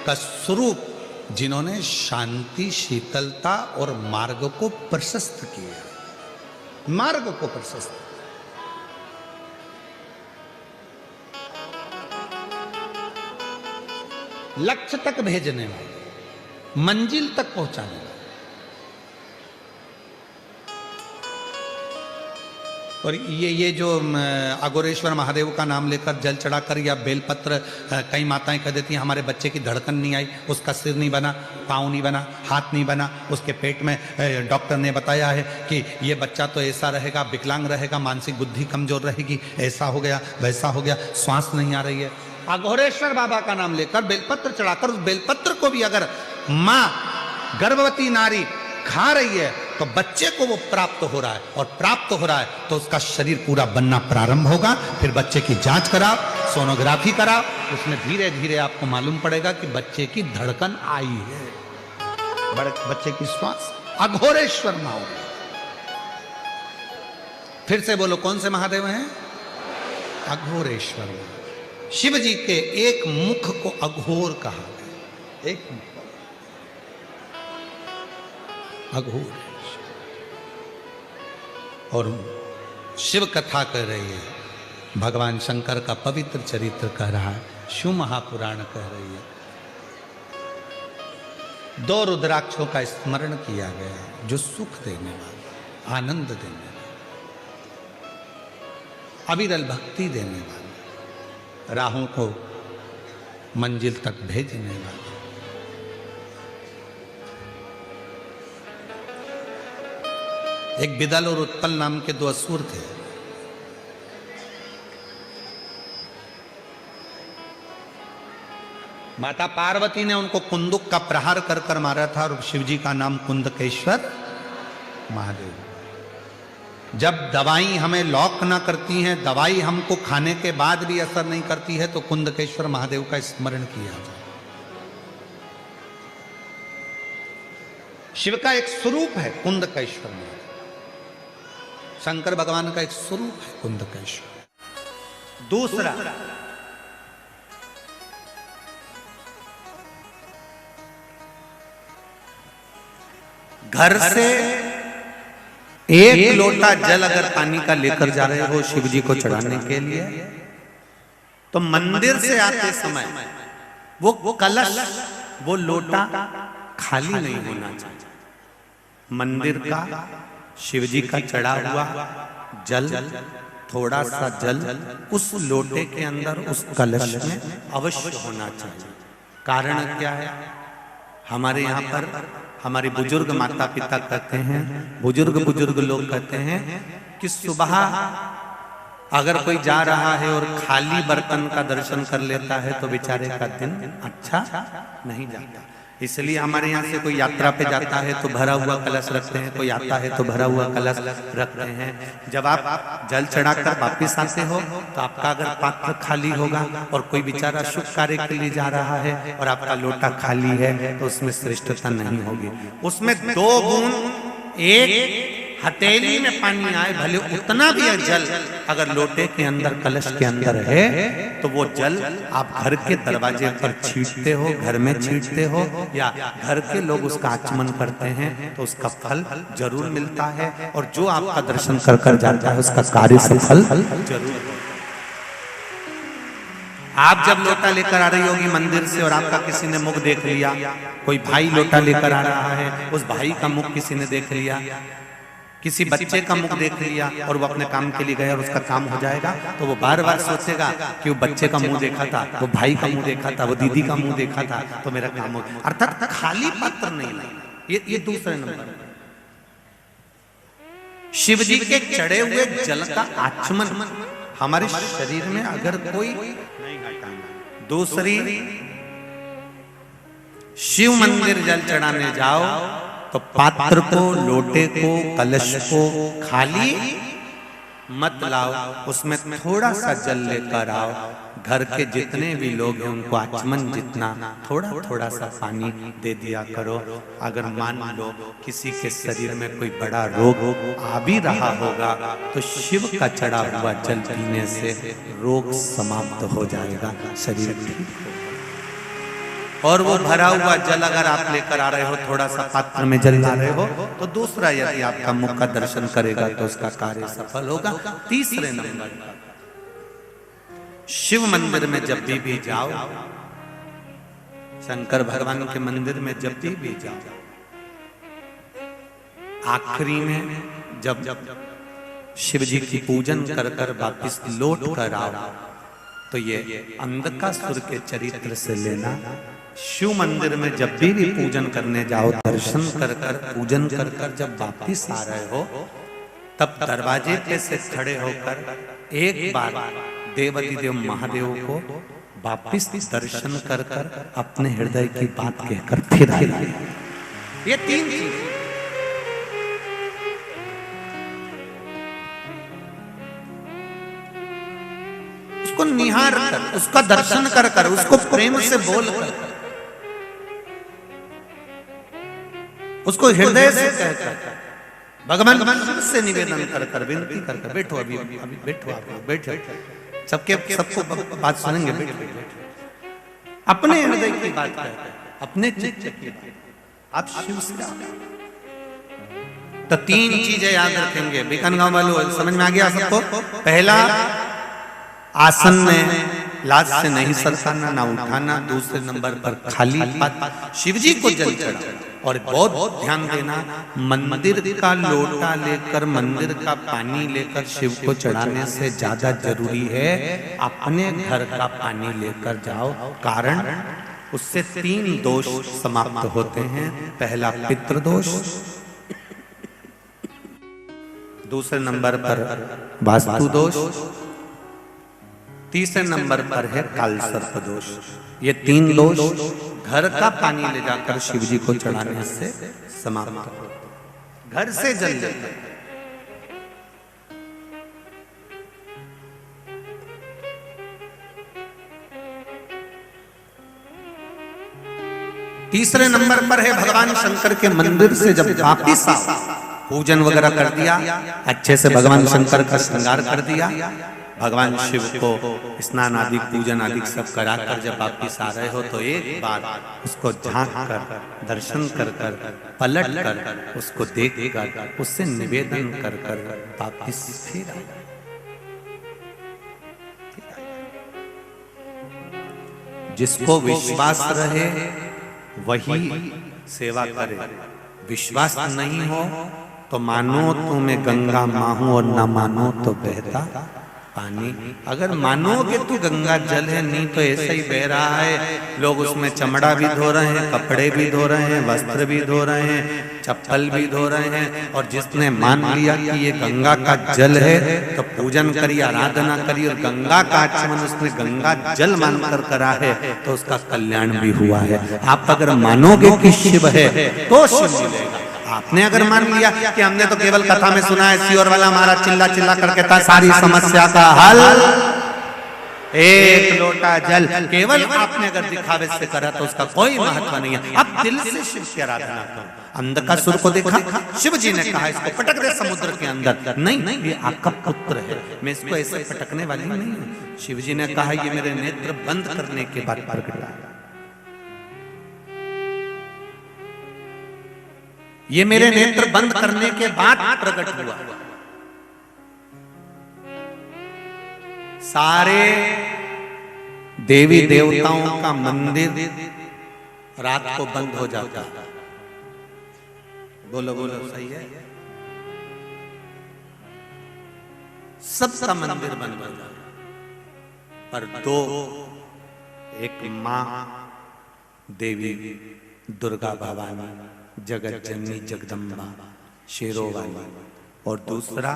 का स्वरूप जिन्होंने शांति, शीतलता और मार्ग को प्रशस्त किया, मार्ग को प्रशस्त। लक्ष्य तक भेजने वाले, मंजिल तक पहुंचाने वाले। और ये जो अघोरेश्वर महादेव का नाम लेकर जल चढ़ाकर या बेलपत्र, कई माताएं कह देती हैं हमारे बच्चे की धड़कन नहीं आई, उसका सिर नहीं बना, पाँव नहीं बना, हाथ नहीं बना, उसके पेट में डॉक्टर ने बताया है कि ये बच्चा तो ऐसा रहेगा, विकलांग रहेगा, मानसिक बुद्धि कमजोर रहेगी, ऐसा हो गया वैसा हो गया, श्वास नहीं आ रही है। अघोरेश्वर बाबा का नाम लेकर बेलपत्र चढ़ाकर उस बेलपत्र को भी अगर माँ गर्भवती नारी खा रही है तो बच्चे को वो प्राप्त हो रहा है, और प्राप्त हो रहा है तो उसका शरीर पूरा बनना प्रारंभ होगा। फिर बच्चे की जांच कराओ, सोनोग्राफी कराओ, उसमें धीरे धीरे आपको मालूम पड़ेगा कि बच्चे की धड़कन आई है, बच्चे की श्वास। अघोरेश्वर माओ। फिर से बोलो, कौन से महादेव हैं? अघोरेश्वर। शिव जी के एक मुख को अघोर कहा गया, एक मुख अघोर। और शिव कथा कह रही है, भगवान शंकर का पवित्र चरित्र कह रहा है, शिव महापुराण कह रही है। 2 रुद्राक्षों का स्मरण किया गया जो सुख देने वाले, आनंद देने वाले, अविरल भक्ति देने वाले, राहों को मंजिल तक भेजने वाले। एक बिदल और उत्पल नाम के 2 असुर थे। माता पार्वती ने उनको कुंदुक का प्रहार कर कर मारा था, और शिवजी का नाम कुंदकेश्वर महादेव। जब दवाई हमें लॉक ना करती है, दवाई हमको खाने के बाद भी असर नहीं करती है, तो कुंदकेश्वर महादेव का स्मरण किया जाए। शिव का एक स्वरूप है कुंदकेश्वर महादेव, शंकर भगवान का एक स्वरूप है कुंदकेश्वर। दूसरा, घर से एक लोटा जल अगर पानी का लेकर जा रहे हो शिव जी को चढ़ाने के लिए, तो मंदिर से आते समय वो कलश, वो लोटा खाली नहीं होना चाहिए। मंदिर का, शिव जी का चढ़ा हुआ जल, थोड़ा सा जल उस लोटे के अंदर, उस कलश में अवश्य होना चाहिए। कारण क्या है? हमारे यहाँ पर हमारे बुजुर्ग माता पिता कहते हैं, बुजुर्ग लोग कहते हैं कि सुबह अगर कोई जा रहा है और खाली बर्तन का दर्शन कर लेता है तो बेचारे का दिन अच्छा नहीं जाता। इसलिए हमारे यहाँ से कोई यात्रा पे जाता है तो भरा हुआ कलश रखते हैं, कोई आता है तो भरा हुआ कलश रखते हैं। जब आप जल चढ़ाकर वापिस आते हो तो आपका अगर पात्र खाली होगा और कोई बेचारा शुभ कार्य के लिए जा रहा है और आपका लोटा खाली है, तो उसमें श्रेष्ठता नहीं होगी। उसमें 2 बूंद एक हथेली में पानी आए, भले उतना भी जल अगर लोटे के अंदर, कलश के अंदर है, तो वो जल आप घर के दरवाजे पर छींटते हो, घर में छींटते हो, या घर के लोग उसका आचमन करते हैं, तो उसका फल जरूर मिलता है। और जो आपका दर्शन कर कर जाता है उसका कार्य सफल जरूर। आप जब लोटा लेकर आ रही होगी मंदिर से और आपका किसी ने मुख देख लिया, कोई भाई लोटा लेकर आ रहा है, उस भाई का मुख किसी ने देख लिया, किसी बच्चे का मुख देख लिया और वो अपने काम के लिए गया और उसका काम हो जाएगा, तो वो बार बार सोचेगा कि वो बच्चे का मुंह देखा था, वो भाई का मुंह देखा था, वो दीदी का मुंह देखा था, तो मेरा काम हो। अर्थात खाली पात्र नहीं लेना। ये दूसरे नंबर। शिव जी के चढ़े हुए जल का आचमन हमारे शरीर में अगर कोई नहीं घटाना। दूसरी, शिव मंदिर जल चढ़ाने जाओ तो पात्र को, लोटे को, कलश को खाली मत लाओ, उसमें थोड़ा सा जल लेकर आओ। घर के जितने भी लोग हैं उनको आचमन जितना थोड़ा थोड़ा सा पानी दे दिया करो। अगर मान लो किसी के शरीर में कोई बड़ा रोग आ भी रहा होगा तो शिव का चढ़ा हुआ जल पीने से रोग समाप्त हो जाएगा, शरीर ठीक होगा। और वो भरा हुआ जल अगर आप लेकर आ रहे हो, थोड़ा सा पात्र में जल ला रहे हो, तो दूसरा यदि आपका मुख का दर्शन करेगा तो उसका कार्य सफल होगा। तीसरे नंबर, शिव मंदिर में जब भी जाओ, शंकर भगवान के मंदिर में जब भी जाओ, आखिरी में जब शिव जी की पूजन कर कर वापिस लौट कर आओ, तो ये अंधकासुर के चरित्र से लेना। शिव मंदिर में जब भी पूजन करने जाओ, दर्शन कर कर पूजन कर कर जब वापिस आ रहे हो, तब दरवाजे पे से खड़े होकर एक बार देवाधिदेव महादेव को वापिस दर्शन कर कर अपने हृदय की बात कहकर फिर आए। ये 3 चीज, उसको निहार कर, उसका दर्शन कर कर, उसको प्रेम से बोल कर, उसको हृदय से कहकर, भगवान से निवेदन कर कर, विनती कर कर, बैठो अभी अभी बैठो, आप बैठो, सबको बात सुनेंगे, बैठो, अपने हृदय की बात कहकर, अपने चित्त की बात, आप शिव से तो 3 चीजें याद रखेंगे। बीकानगांव वालों समझ में आ गया सबको? पहला, आसन में लाज से नहीं सरकाना, ना उठाना। दूसरे नंबर पर खाली पात शिव जी को जल चढ़ाना। और बहुत ध्यान देना, मंदिर का लोटा लेकर, मंदिर का पानी लेकर शिव को चढ़ाने से ज्यादा जरूरी है अपने घर का पानी लेकर जाओ। कारण उससे 3 दोष समाप्त होते हैं। पहला पितृदोष, दूसरे नंबर पर वास्तु दोष, तीसरे नंबर पर है काल सर्प दोष। ये 3 दोष घर का पानी ले जाकर शिव जी को चढ़ाने से समाप्त। घर से जल लेकर, तीसरे नंबर पर है भगवान शंकर के मंदिर से जब वापिस आओ, पूजन वगैरह कर दिया, अच्छे से भगवान शंकर का श्रृंगार कर दिया, भगवान शिव को स्नान आदि पूजन आदि सब कराकर जब वापिस आ रहे हो, तो एक बार उसको झांक कर, दर्शन कर कर, पलट कर, उसको देख कर, उससे निवेदन कर कर वापिस फिर आ। जिसको विश्वास रहे वही सेवा करे, विश्वास नहीं हो तो मानो तो मैं गंगा माँ हूं और न मानो तो बहता पानी। अगर मानोगे तो गंगा जल है, नहीं तो ऐसा ही बह रहा है। लोग उसमें चमड़ा भी धो रहे हैं, कपड़े भी धो रहे हैं, वस्त्र भी धो रहे हैं, चप्पल भी धो रहे हैं। और जिसने मान लिया कि ये गंगा का जल है तो पूजन करी, आराधना करी, और गंगा का आचमन उसने गंगा जल मानकर करा है, तो उसका कल्याण भी हुआ है। आप अगर मानोगे कि शिव है तो शिव मिलेगा। आपने अगर मान लिया कि हमने तो केवल कथा में सुना है, सियोर वाला हमारा चिल्ला चिल्ला करके था सारी समस्या का हल, एक लोटा जल, केवल आपने अगर दिखावे से करा तो उसका कोई महत्व नहीं है। अब दिल से शिव की आराधना करो। अंधकासुर को देखा, शिव जी ने कहा इसको पटक दे समुद्र के अंदर। नहीं, ये आपका पुत्र है, मैं इसको ऐसे पटकने वाली नहीं हूँ। शिव जी ने कहा ये मेरे नेत्र बंद करने के बाद प्रकट हुआ, ये मेरे नेत्र बंद करने के बाद प्रकट हुआ। सारे देवी देवताओं का मंदिर रात को बंद हो जाता। बोलो बोलो, सही है? सबका मंदिर बंद हो जाता, पर 2, एक मां देवी दुर्गा भवानी, जगत जननी जगदम्बा शेरों वाली, और दूसरा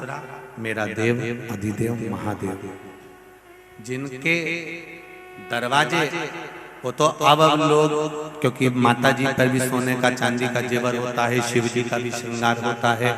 मेरा देव अधिदेव महादेव, जिनके दरवाजे वो तो अब लोग, क्योंकि माता जी पर भी सोने का चांदी का जेवर होता है, शिव जी का भी श्रृंगार होता है,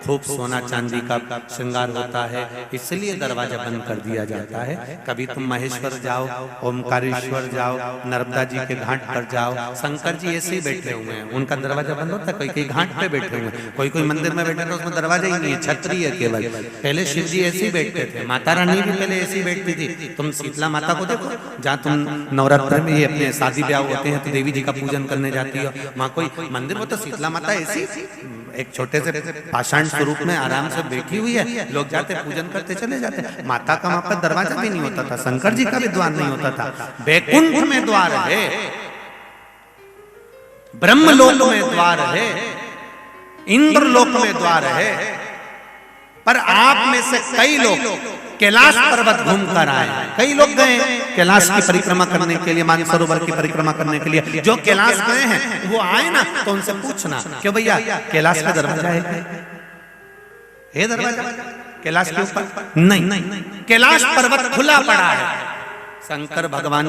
खूब सोना चांदी का श्रृंगार होता है, इसलिए दरवाजा बंद कर दिया जाता है। कभी तुम महेश्वर जाओ, ओमकारेश्वर जाओ, नर्मदा जी के घाट पर जाओ, शंकर जी ऐसे ही बैठे हुए हैं, उनका दरवाजा बंद होता है। कोई कोई घाट पे बैठे हुए हैं, कोई कोई मंदिर में बैठे तो उसमें दरवाजा ही नहीं है, छतरी है केवल। पहले शिव जी ऐसे ही बैठते थे, माता रानी भी पहले ऐसे ही बैठती थी। तुम शीतला माता को देखो, जहाँ तुम नवरात्र में अपने शादी ब्याह होते हैं तो देवी जी का पूजन करने जाती है, वहां कोई मंदिर में तो शीतला माता ऐसी एक छोटे से पाषाण स्वरूप में आराम से बैठी हुई है, लोग जाते पूजन करते चले जाते। माता का वहां पर दरवाजा भी नहीं होता था, शंकर जी का भी द्वार नहीं होता था। बैकुंठ में द्वार है, ब्रह्मलोक में द्वार है, इंद्रलोक में द्वार है, पर आप में से कई लोग कैलाश पर्वत घूमकर आए, कई लोग गए कैलाश की परिक्रमा करने के लिए, मानसरोवर की परिक्रमा करने के लिए। जो कैलाश गए हैं वो आए ना, तो उनसे पूछना क्यों भैया कैलाश का दरवाजा है दरवाजा कैलाश के ऊपर? नहीं, कैलाश पर्वत खुला पड़ा है। शंकर भगवान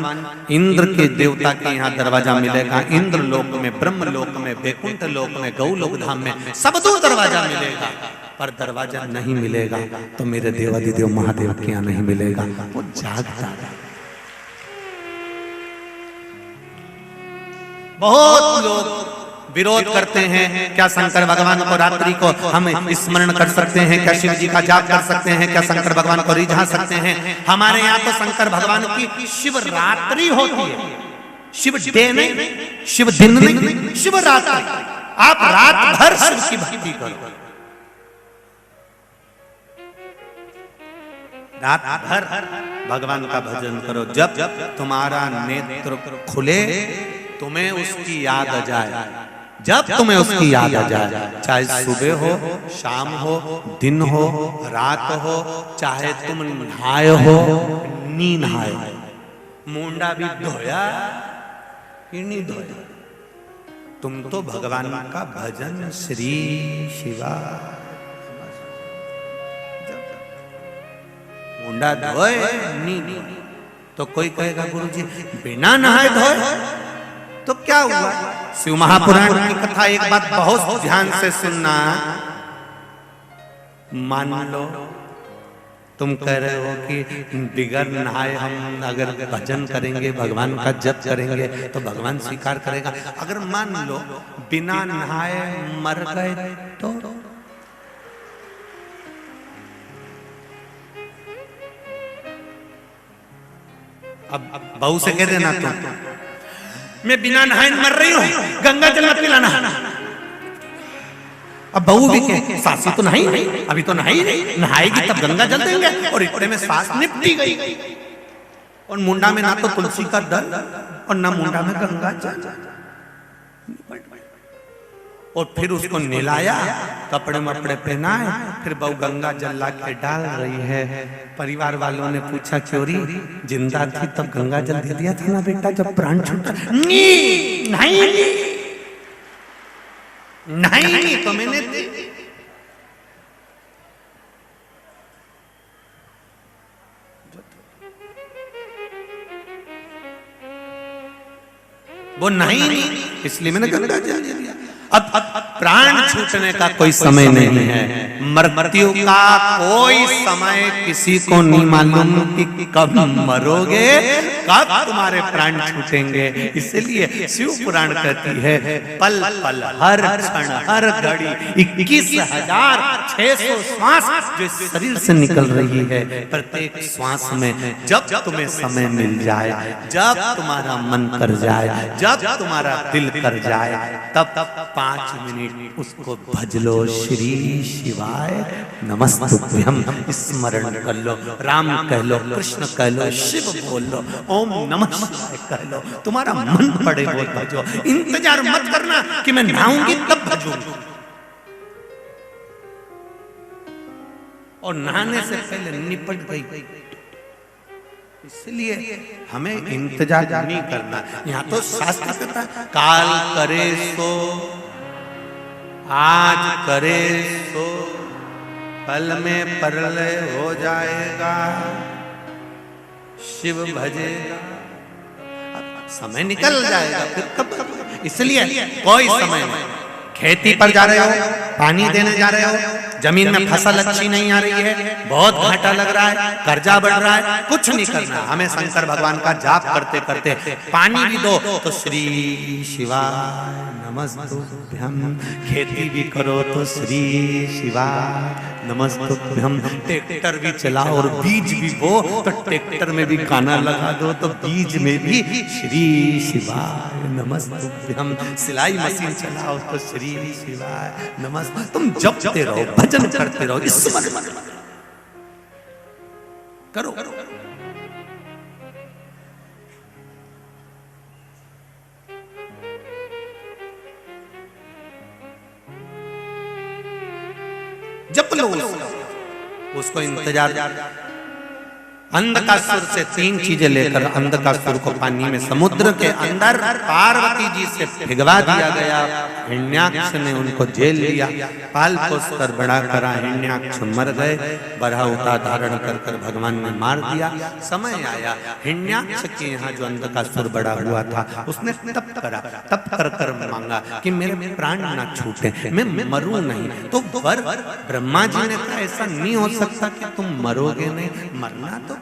इंद्र के देवता के यहाँ दरवाजा मिलेगा, इंद्र लोक में, ब्रह्म लोक में, वैकुंठ लोक में, गौलोक धाम में, सब दूर दरवाजा मिलेगा। पर दरवाजा नहीं मिलेगा तो मेरे देवादिदेव महादेव के यहाँ नहीं मिलेगा। वो जागता है। बहुत लोग विरोध करते हैं, क्या शंकर भगवान को रात्रि को हम स्मरण कर सकते हैं? क्या शिव जी का जाप कर सकते हैं? क्या शंकर भगवान को रिझा सकते हैं? हमारे यहाँ तो शंकर भगवान की शिवरात्रि होती है। शिव डे नहीं, शिव दिन नहीं, शिवरात्रि। आप रात भर शिव की भक्ति करो, रात भर भगवान का भजन करो। जब तुम्हारा नेत्र खुले तुम्हें उसकी याद आ जाए, जब तुम्हें उसकी याद आ जाए, चाहे सुबह हो, शाम हो, दिन हो, रात हो, चाहे तुम नहाए हो, नी नहाए, मुंडा भी धोया कि नहीं धोया, तुम तो भगवान का भजन श्री शिवा। मुंडा धोए नी तो कोई कहेगा गुरुजी बिना नहाए धोए तो क्या हुआ? शिव महापुराण की कथा एक बात बहुत ध्यान से सुनना। मान लो तुम कह रहे हो कि बिगर नहाए हम अगर भजन करेंगे, भगवान का जप करेंगे तो भगवान स्वीकार करेगा। अगर मान लो बिना नहाए मर गए तो अब बहू से कह देना तुम मैं बिना नहाए मर रही हूं, गंगा जल मत पिलाना। अब बहू भी कहे सासी तो नहीं, अभी तो नहाई नहीं, नहाएगी तब गंगा जल देंगे। और इतने में सास निपटी गई और मुंडा में ना तो तुलसी का दल और ना मुंडा में गंगा जल। और फिर उसको नहलाया, कपड़े मपड़े पहनाए, फिर बहू गंगा जल ला के डाल रही है। परिवार वालों ने पूछा चोरी जिंदा थी तब गंगा जल दे दिया था ना बेटा जब प्राण छूटा? नहीं तो मैंने वो नहीं, इसलिए मैंने गंगा जल दे दिया। अब प्राण छूटने का कोई समय नहीं है, मृत्यु का कोई समय किसी को नहीं मालूम कि कब मरोगे, कब तुम्हारे प्राण छूटेंगे। इसलिए शिव पुराण कहती है पल पल हर क्षण हर घड़ी 21,600 श्वास जो शरीर से निकल रही है, प्रत्येक श्वास में जब तुम्हें समय मिल जाए, जब तुम्हारा मन कर जाए, जब तुम्हारा दिल कर जाए, तब 5 मिनट उसको भज लो। श्री शिवाय नमस्तुभ्यं स्मरण कर लो, राम कह लो, कृष्ण कह लो, शिव बोल लो, ओम नमः शिवाय कह लो। तुम्हारा मन पड़े वो भजो, इंतजार मत करना कि मैं नहाऊंगी तब भजूंगी। और नहाने से पहले निपट गई। इसलिए हमें इंतजार नहीं करना। यहाँ तो शास्त्र कहता है काल करे सो आज करे सो पल में प्रलय हो जाएगा, शिव भजेगा समय निकल जाएगा फिर कब। इसलिए कोई समय नहीं। खेती पर जा रहे हो, पानी देने जा रहे हो, जमीन में फसल अच्छी नहीं आ रही है, बहुत घाटा लग रहा है, कर्जा बढ़ रहा है, कुछ नहीं करना। हमें शंकर भगवान का जाप करते करते पानी भी दो तो श्री शिवाय नमस्तुभ्यं, खेती भी करो तो श्री शिवाय नमस्तुभ्यं, ट्रैक्टर भी चलाओ और बीज भी बो तो ट्रैक्टर में भी गाना लगा दो तो बीज में भी श्री शिवाय नमस्तुभ्यं, सिलाई मशीन चलाओ तो श्री शिवाय नमस्तुभ्यं। तुम जपते रहो, भजन करते रहो, स्मरण करो। जप लो, उसको इंतजार। अंधकासुर से 3 चीजें लेकर अंधकासुर को पानी में समुद्र के अंदर पार्वती जी से भिगवा दिया गया। हिरण्याक्ष ने उनको जेल लिया, पाल पोस कर बड़ा करा। हिरण्याक्ष मर गए, बड़ा अवतार धारण कर कर भगवान ने मार दिया। समय आया हिरण्याक्ष के यहाँ जो अंधकासुर बड़ा हुआ था, उसने तप करा। तप कर कर मांगा कि मेरे प्राण ना छूटे, मैं मरूं नहीं। तो वर ब्रह्मा जी ने कहा ऐसा नहीं हो सकता कि तुम मरोगे नहीं, मरना तो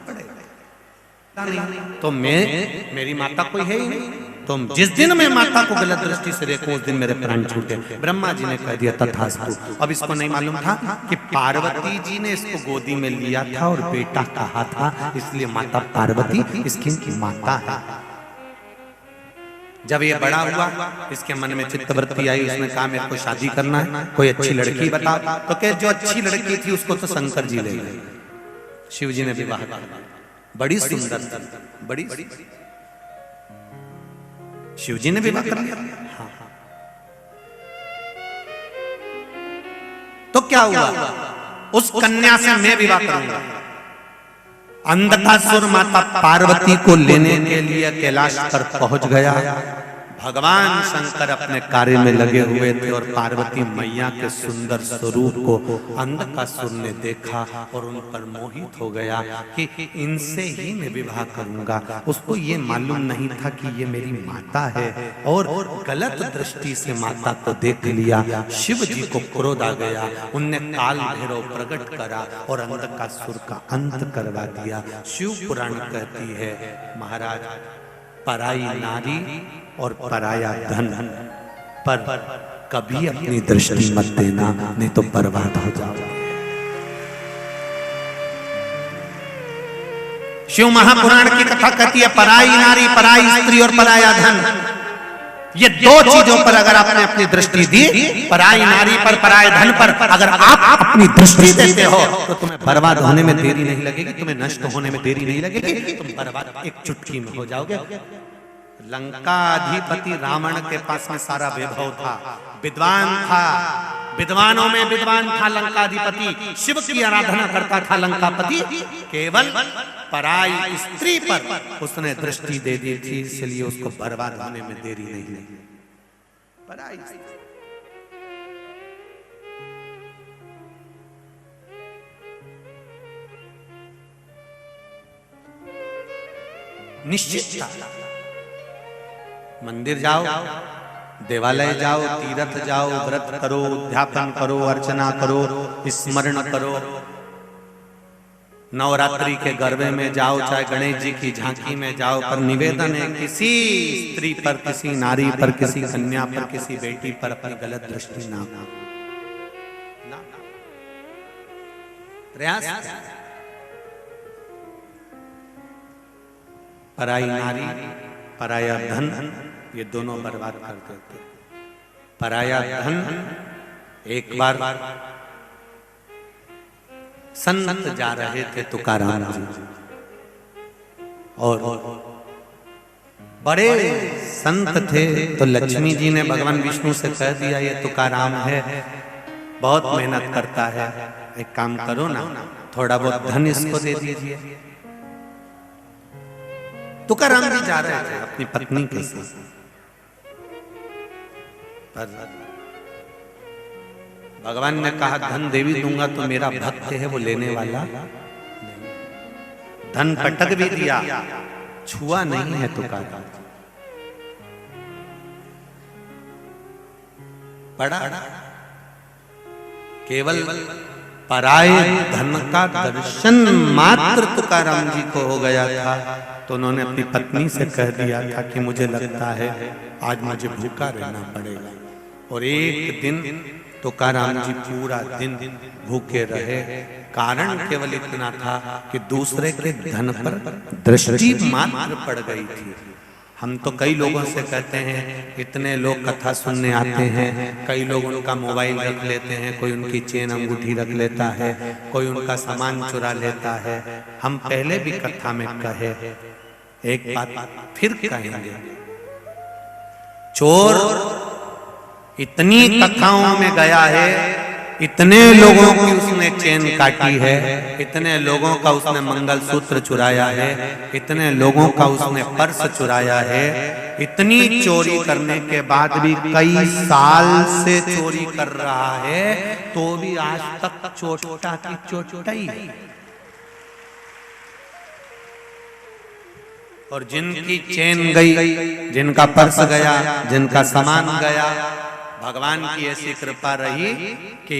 तो मेरी माता कोई है ही नहीं, तो जिस दिन मैं माता को गलत दृष्टि से देखूं उस दिन मेरे प्राण छूटे। ब्रह्मा जी ने कह दिया तथास्तु। अब इसको नहीं मालूम था कि पार्वती जी ने इसको गोदी में लिया था और बेटा कहा था, इसलिए माता पार्वती इसकी माता है। जब ये बड़ा हुआ, इसके मन में चित्तवृत्ति आई, उसने कहा मेरे को शादी करना है, कोई अच्छी लड़की बता। तो कह जो अच्छी लड़की थी उसको तो शंकर जी ले गए। शिव जी ने विवाह किया, बड़ी सुंदर थी, बड़ी शिव जी ने विवाह कर लिया। हाँ। तो क्या हुआ, उस कन्या से मैं विवाह करूंगा। अंधकासुर माता पार्वती को लेने के लिए कैलाश पर पहुंच गया। भगवान शंकर अपने कार्य में लगे हुए थे और पार्वती मैया के सुंदर स्वरूप को अंधकासुर ने देखा और उन पर मोहित हो गया कि इनसे ही मैं विवाह करूंगा। उसको ये मालूम नहीं था कि ये मेरी माता है, और गलत दृष्टि से माता को देख लिया। शिव जी को क्रोध आ गया, उनने काल भैरव प्रकट करा और अंधकासुर का अंत करवा दिया। शिव पुराण कहती है महाराज, पराई नारी और पराया धन पर कभी अपनी दृष्टि मत देना, नहीं तो बर्बाद हो जाओगे। शिव महापुराण की कथा कहती है पराई नारी, पराई स्त्री और पराया धन, ये 2 चीजों पर अगर आपने अपनी दृष्टि दी, पराई नारी पर, पराये धन पर अगर आप अपनी दृष्टि देते हो तो तुम्हें बर्बाद होने में देरी नहीं लगेगी, तुम्हें नष्ट होने में देरी नहीं लगेगी, तुम बर्बाद एक चुटकी में हो जाओगे। लंका अधिपति रावण के पास में सारा वैभव था, विद्वान था, विद्वानों में विद्वान था लंकाधिपति, शिव की आराधना करता था लंकापति। केवल पराई स्त्री पर उसने दृष्टि दे दी थी, इसलिए उसको बर्बाद होने में देरी नहीं लगी। पराई निश्चित था। मंदिर जाओ, देवालय जाओ, तीर्थ जाओ, व्रत करो, उद्यापन करो, अर्चना करो, स्मरण करो, नवरात्रि के गरबे में जाओ, चाहे गणेश जी की झांकी में जाओ, पर निवेदन है किसी स्त्री पर, किसी नारी पर, किसी कन्या पर, किसी बेटी पर अपनी गलत दृष्टि ना प्रयास। पराई नारी, पराया धन, ये दोनों बर्बाद कर देते। पराया धन, एक बार संत जा रहे थे तुकाराम जी, और बड़े संत थे, तो लक्ष्मी जी ने भगवान विष्णु से कह दिया ये तुकाराम है, बहुत मेहनत करता है, एक काम करो ना, थोड़ा बहुत धन इसको दे दीजिए। तुकाराम जी जा रहे थे अपनी पत्नी के साथ, पर भगवान ने कहा धन देवी दूंगा तो मेरा भक्त है वो लेने वाला नहीं। धन पटक भी दिया, छुआ नहीं है तुकाराम। पड़ा केवल पराये धन का दर्शन मात्र तुकाराम जी को हो गया था, तो उन्होंने अपनी पत्नी से कह दिया था कि मुझे लगता है आज मुझे भूखा रहना पड़ेगा। और एक दिन तुकाराम जी पूरा दिन भूखे रहे। कारण केवल इतना था कि दूसरे के धन पर दृष्टि मात्र पड़ गई थी। हम तो कई लोगों से कहते हैं, इतने लोग कथा सुनने आते हैं, कई लोग उनका मोबाइल रख लेते हैं, कोई उनकी चेन अंगूठी रख लेता है, कोई उनका सामान चुरा लेता है। हम पहले भी कथा में कहे, एक बात फिर कहेंगे, चोर इतनी कथाओं में गया है इतने लोगों की उसने चेन काटी है, इतने लोगों का उसने मंगलसूत्र चुराया है, इतने लोगों का उसने पर्स चुराया है। इतनी चोरी करने के बाद भी कई साल से चोरी कर रहा है, तो भी आज तक चोटा की चोटा ही है। और जिनकी चेन गई, जिनका पर्स गया, जिनका सामान गया, भगवान की ऐसी कृपा रही कि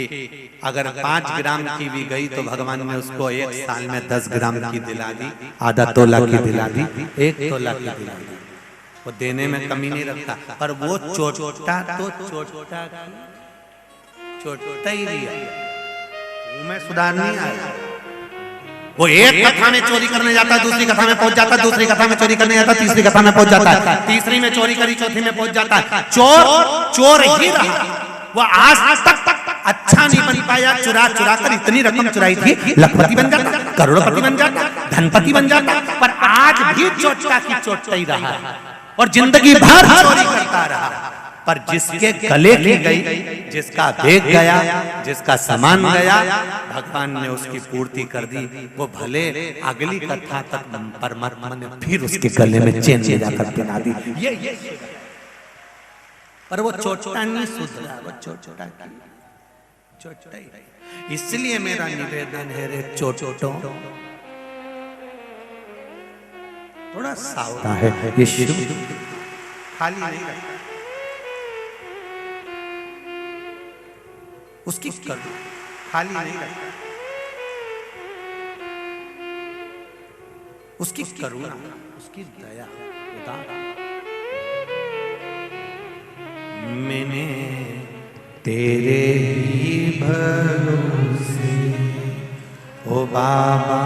अगर 5 ग्राम की भी गई तो भगवान ने उसको 1 साल में 10 ग्राम की दिला दी, आधा तोला की दिला दी, 1 तोला की दिला दी। वो देने में कमी नहीं रखता, पर वो चोटा तो चोटा ही दिया, मुंह में सुधार नहीं आया। वो एक कथा में चोरी करने जाता है, दूसरी कथा में पहुंच जाता है, दूसरी कथा में चोरी करने जाता है, तीसरी कथा में पहुंच जाता है, तीसरी में चोरी करी, चौथी में पहुंच जाता है। चोर ही रहा। वो आज तक अच्छा नहीं बन पाया। चुरा कर इतनी रकम चुराई थी, लखपति बन जाता, करोड़पति बन जाता, धनपति बन जाता, पर आज भी चोटा की चोटा ही रहा और जिंदगी भर चोरी करता रहा। पर जिसके गले की गई, जिसका बेग गया, जिसका सामान गया, भगवान ने उसकी पूर्ति कर दी। वो भले अगली कथा तक परमात्मा ने फिर उसके गले में चेन ले जाकर पहना दी। ये पर वो चोटा नहीं सुधरा, वो चोटा ही। इसलिए मेरा निवेदन है रे चोटों, थोड़ा सावधान है। ये शिव खाली नहीं रहता, उसकी करुणा खाली नहीं रहता, उसकी करुणा, उसकी दया उदार। मैंने तेरे ही भरोसे ओ बाबा,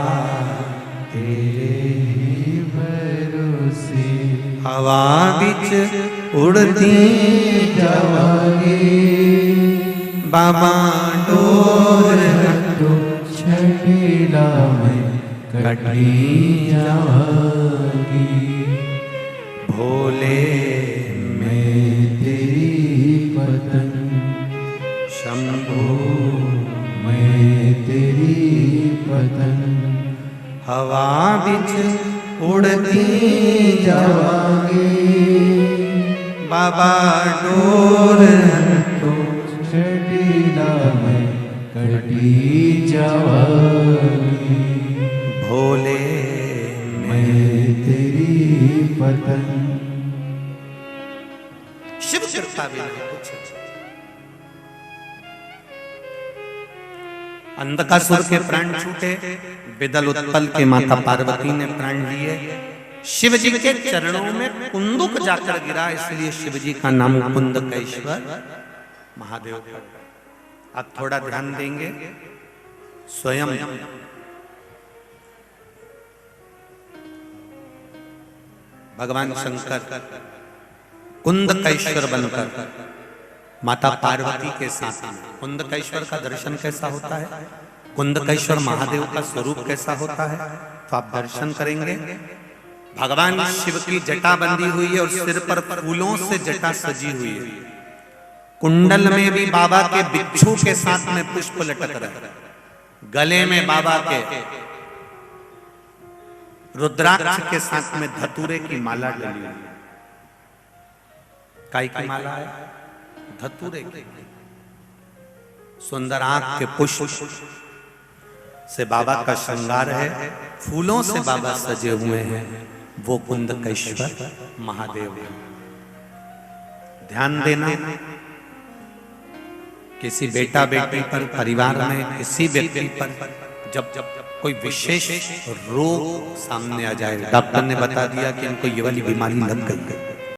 तेरे ही भरोसे हवा बिच उड़ती जावांगे बाबा, डोर तो छठीला में कटी जावांगी। भोले मैं तेरी पतंग, शंभो मैं तेरी पतंग, हवा बिच उड़ती जावांगे बाबा, डोर तो छठीला में कटी जावांगी। भोले मैं तेरी पतंग। शिव कृपा बिना कुछ। अंधकासुर के प्राण छूटे, विदल उत्पल के माता पार्वती ने प्राण लिए। शिव जी के चरणों में कुंदुक जाकर गिरा, इसलिए शिव जी का नाम कुंदकेश्वर महादेव पड़ा। आप थोड़ा ध्यान देंगे, स्वयं भगवान शंकर कुंदकेश्वर बनकर माता पार्वती के साथ में। कुंदकेश्वर का दर्शन कैसा होता है, कुंदकेश्वर महादेव का स्वरूप कैसा होता है, तो आप दर्शन करेंगे। भगवान शिव की जटा बंधी हुई है और सिर पर फूलों से जटा सजी हुई है। कुंडल में भी बाबा के बिच्छू के साथ में पुष्प लटक रहे हैं। गले में बाबा के रुद्राक्ष के साथ में धतूरे की माला डली हुई है। काय की माला है? धतूरे की। सुंदर आंख के पुष्प से बाबा का श्रृंगार है, फूलों से बाबा सजे हुए हैं। वो कुंदकेश्वर महादेव है। ध्यान देना, किसी बेटा बेटी पर, परिवार में किसी व्यक्ति पर जब कोई विशेष रोग सामने आ जाए, डॉक्टर ने बता दिया कि इनको ये वाली बीमारी लग गई है,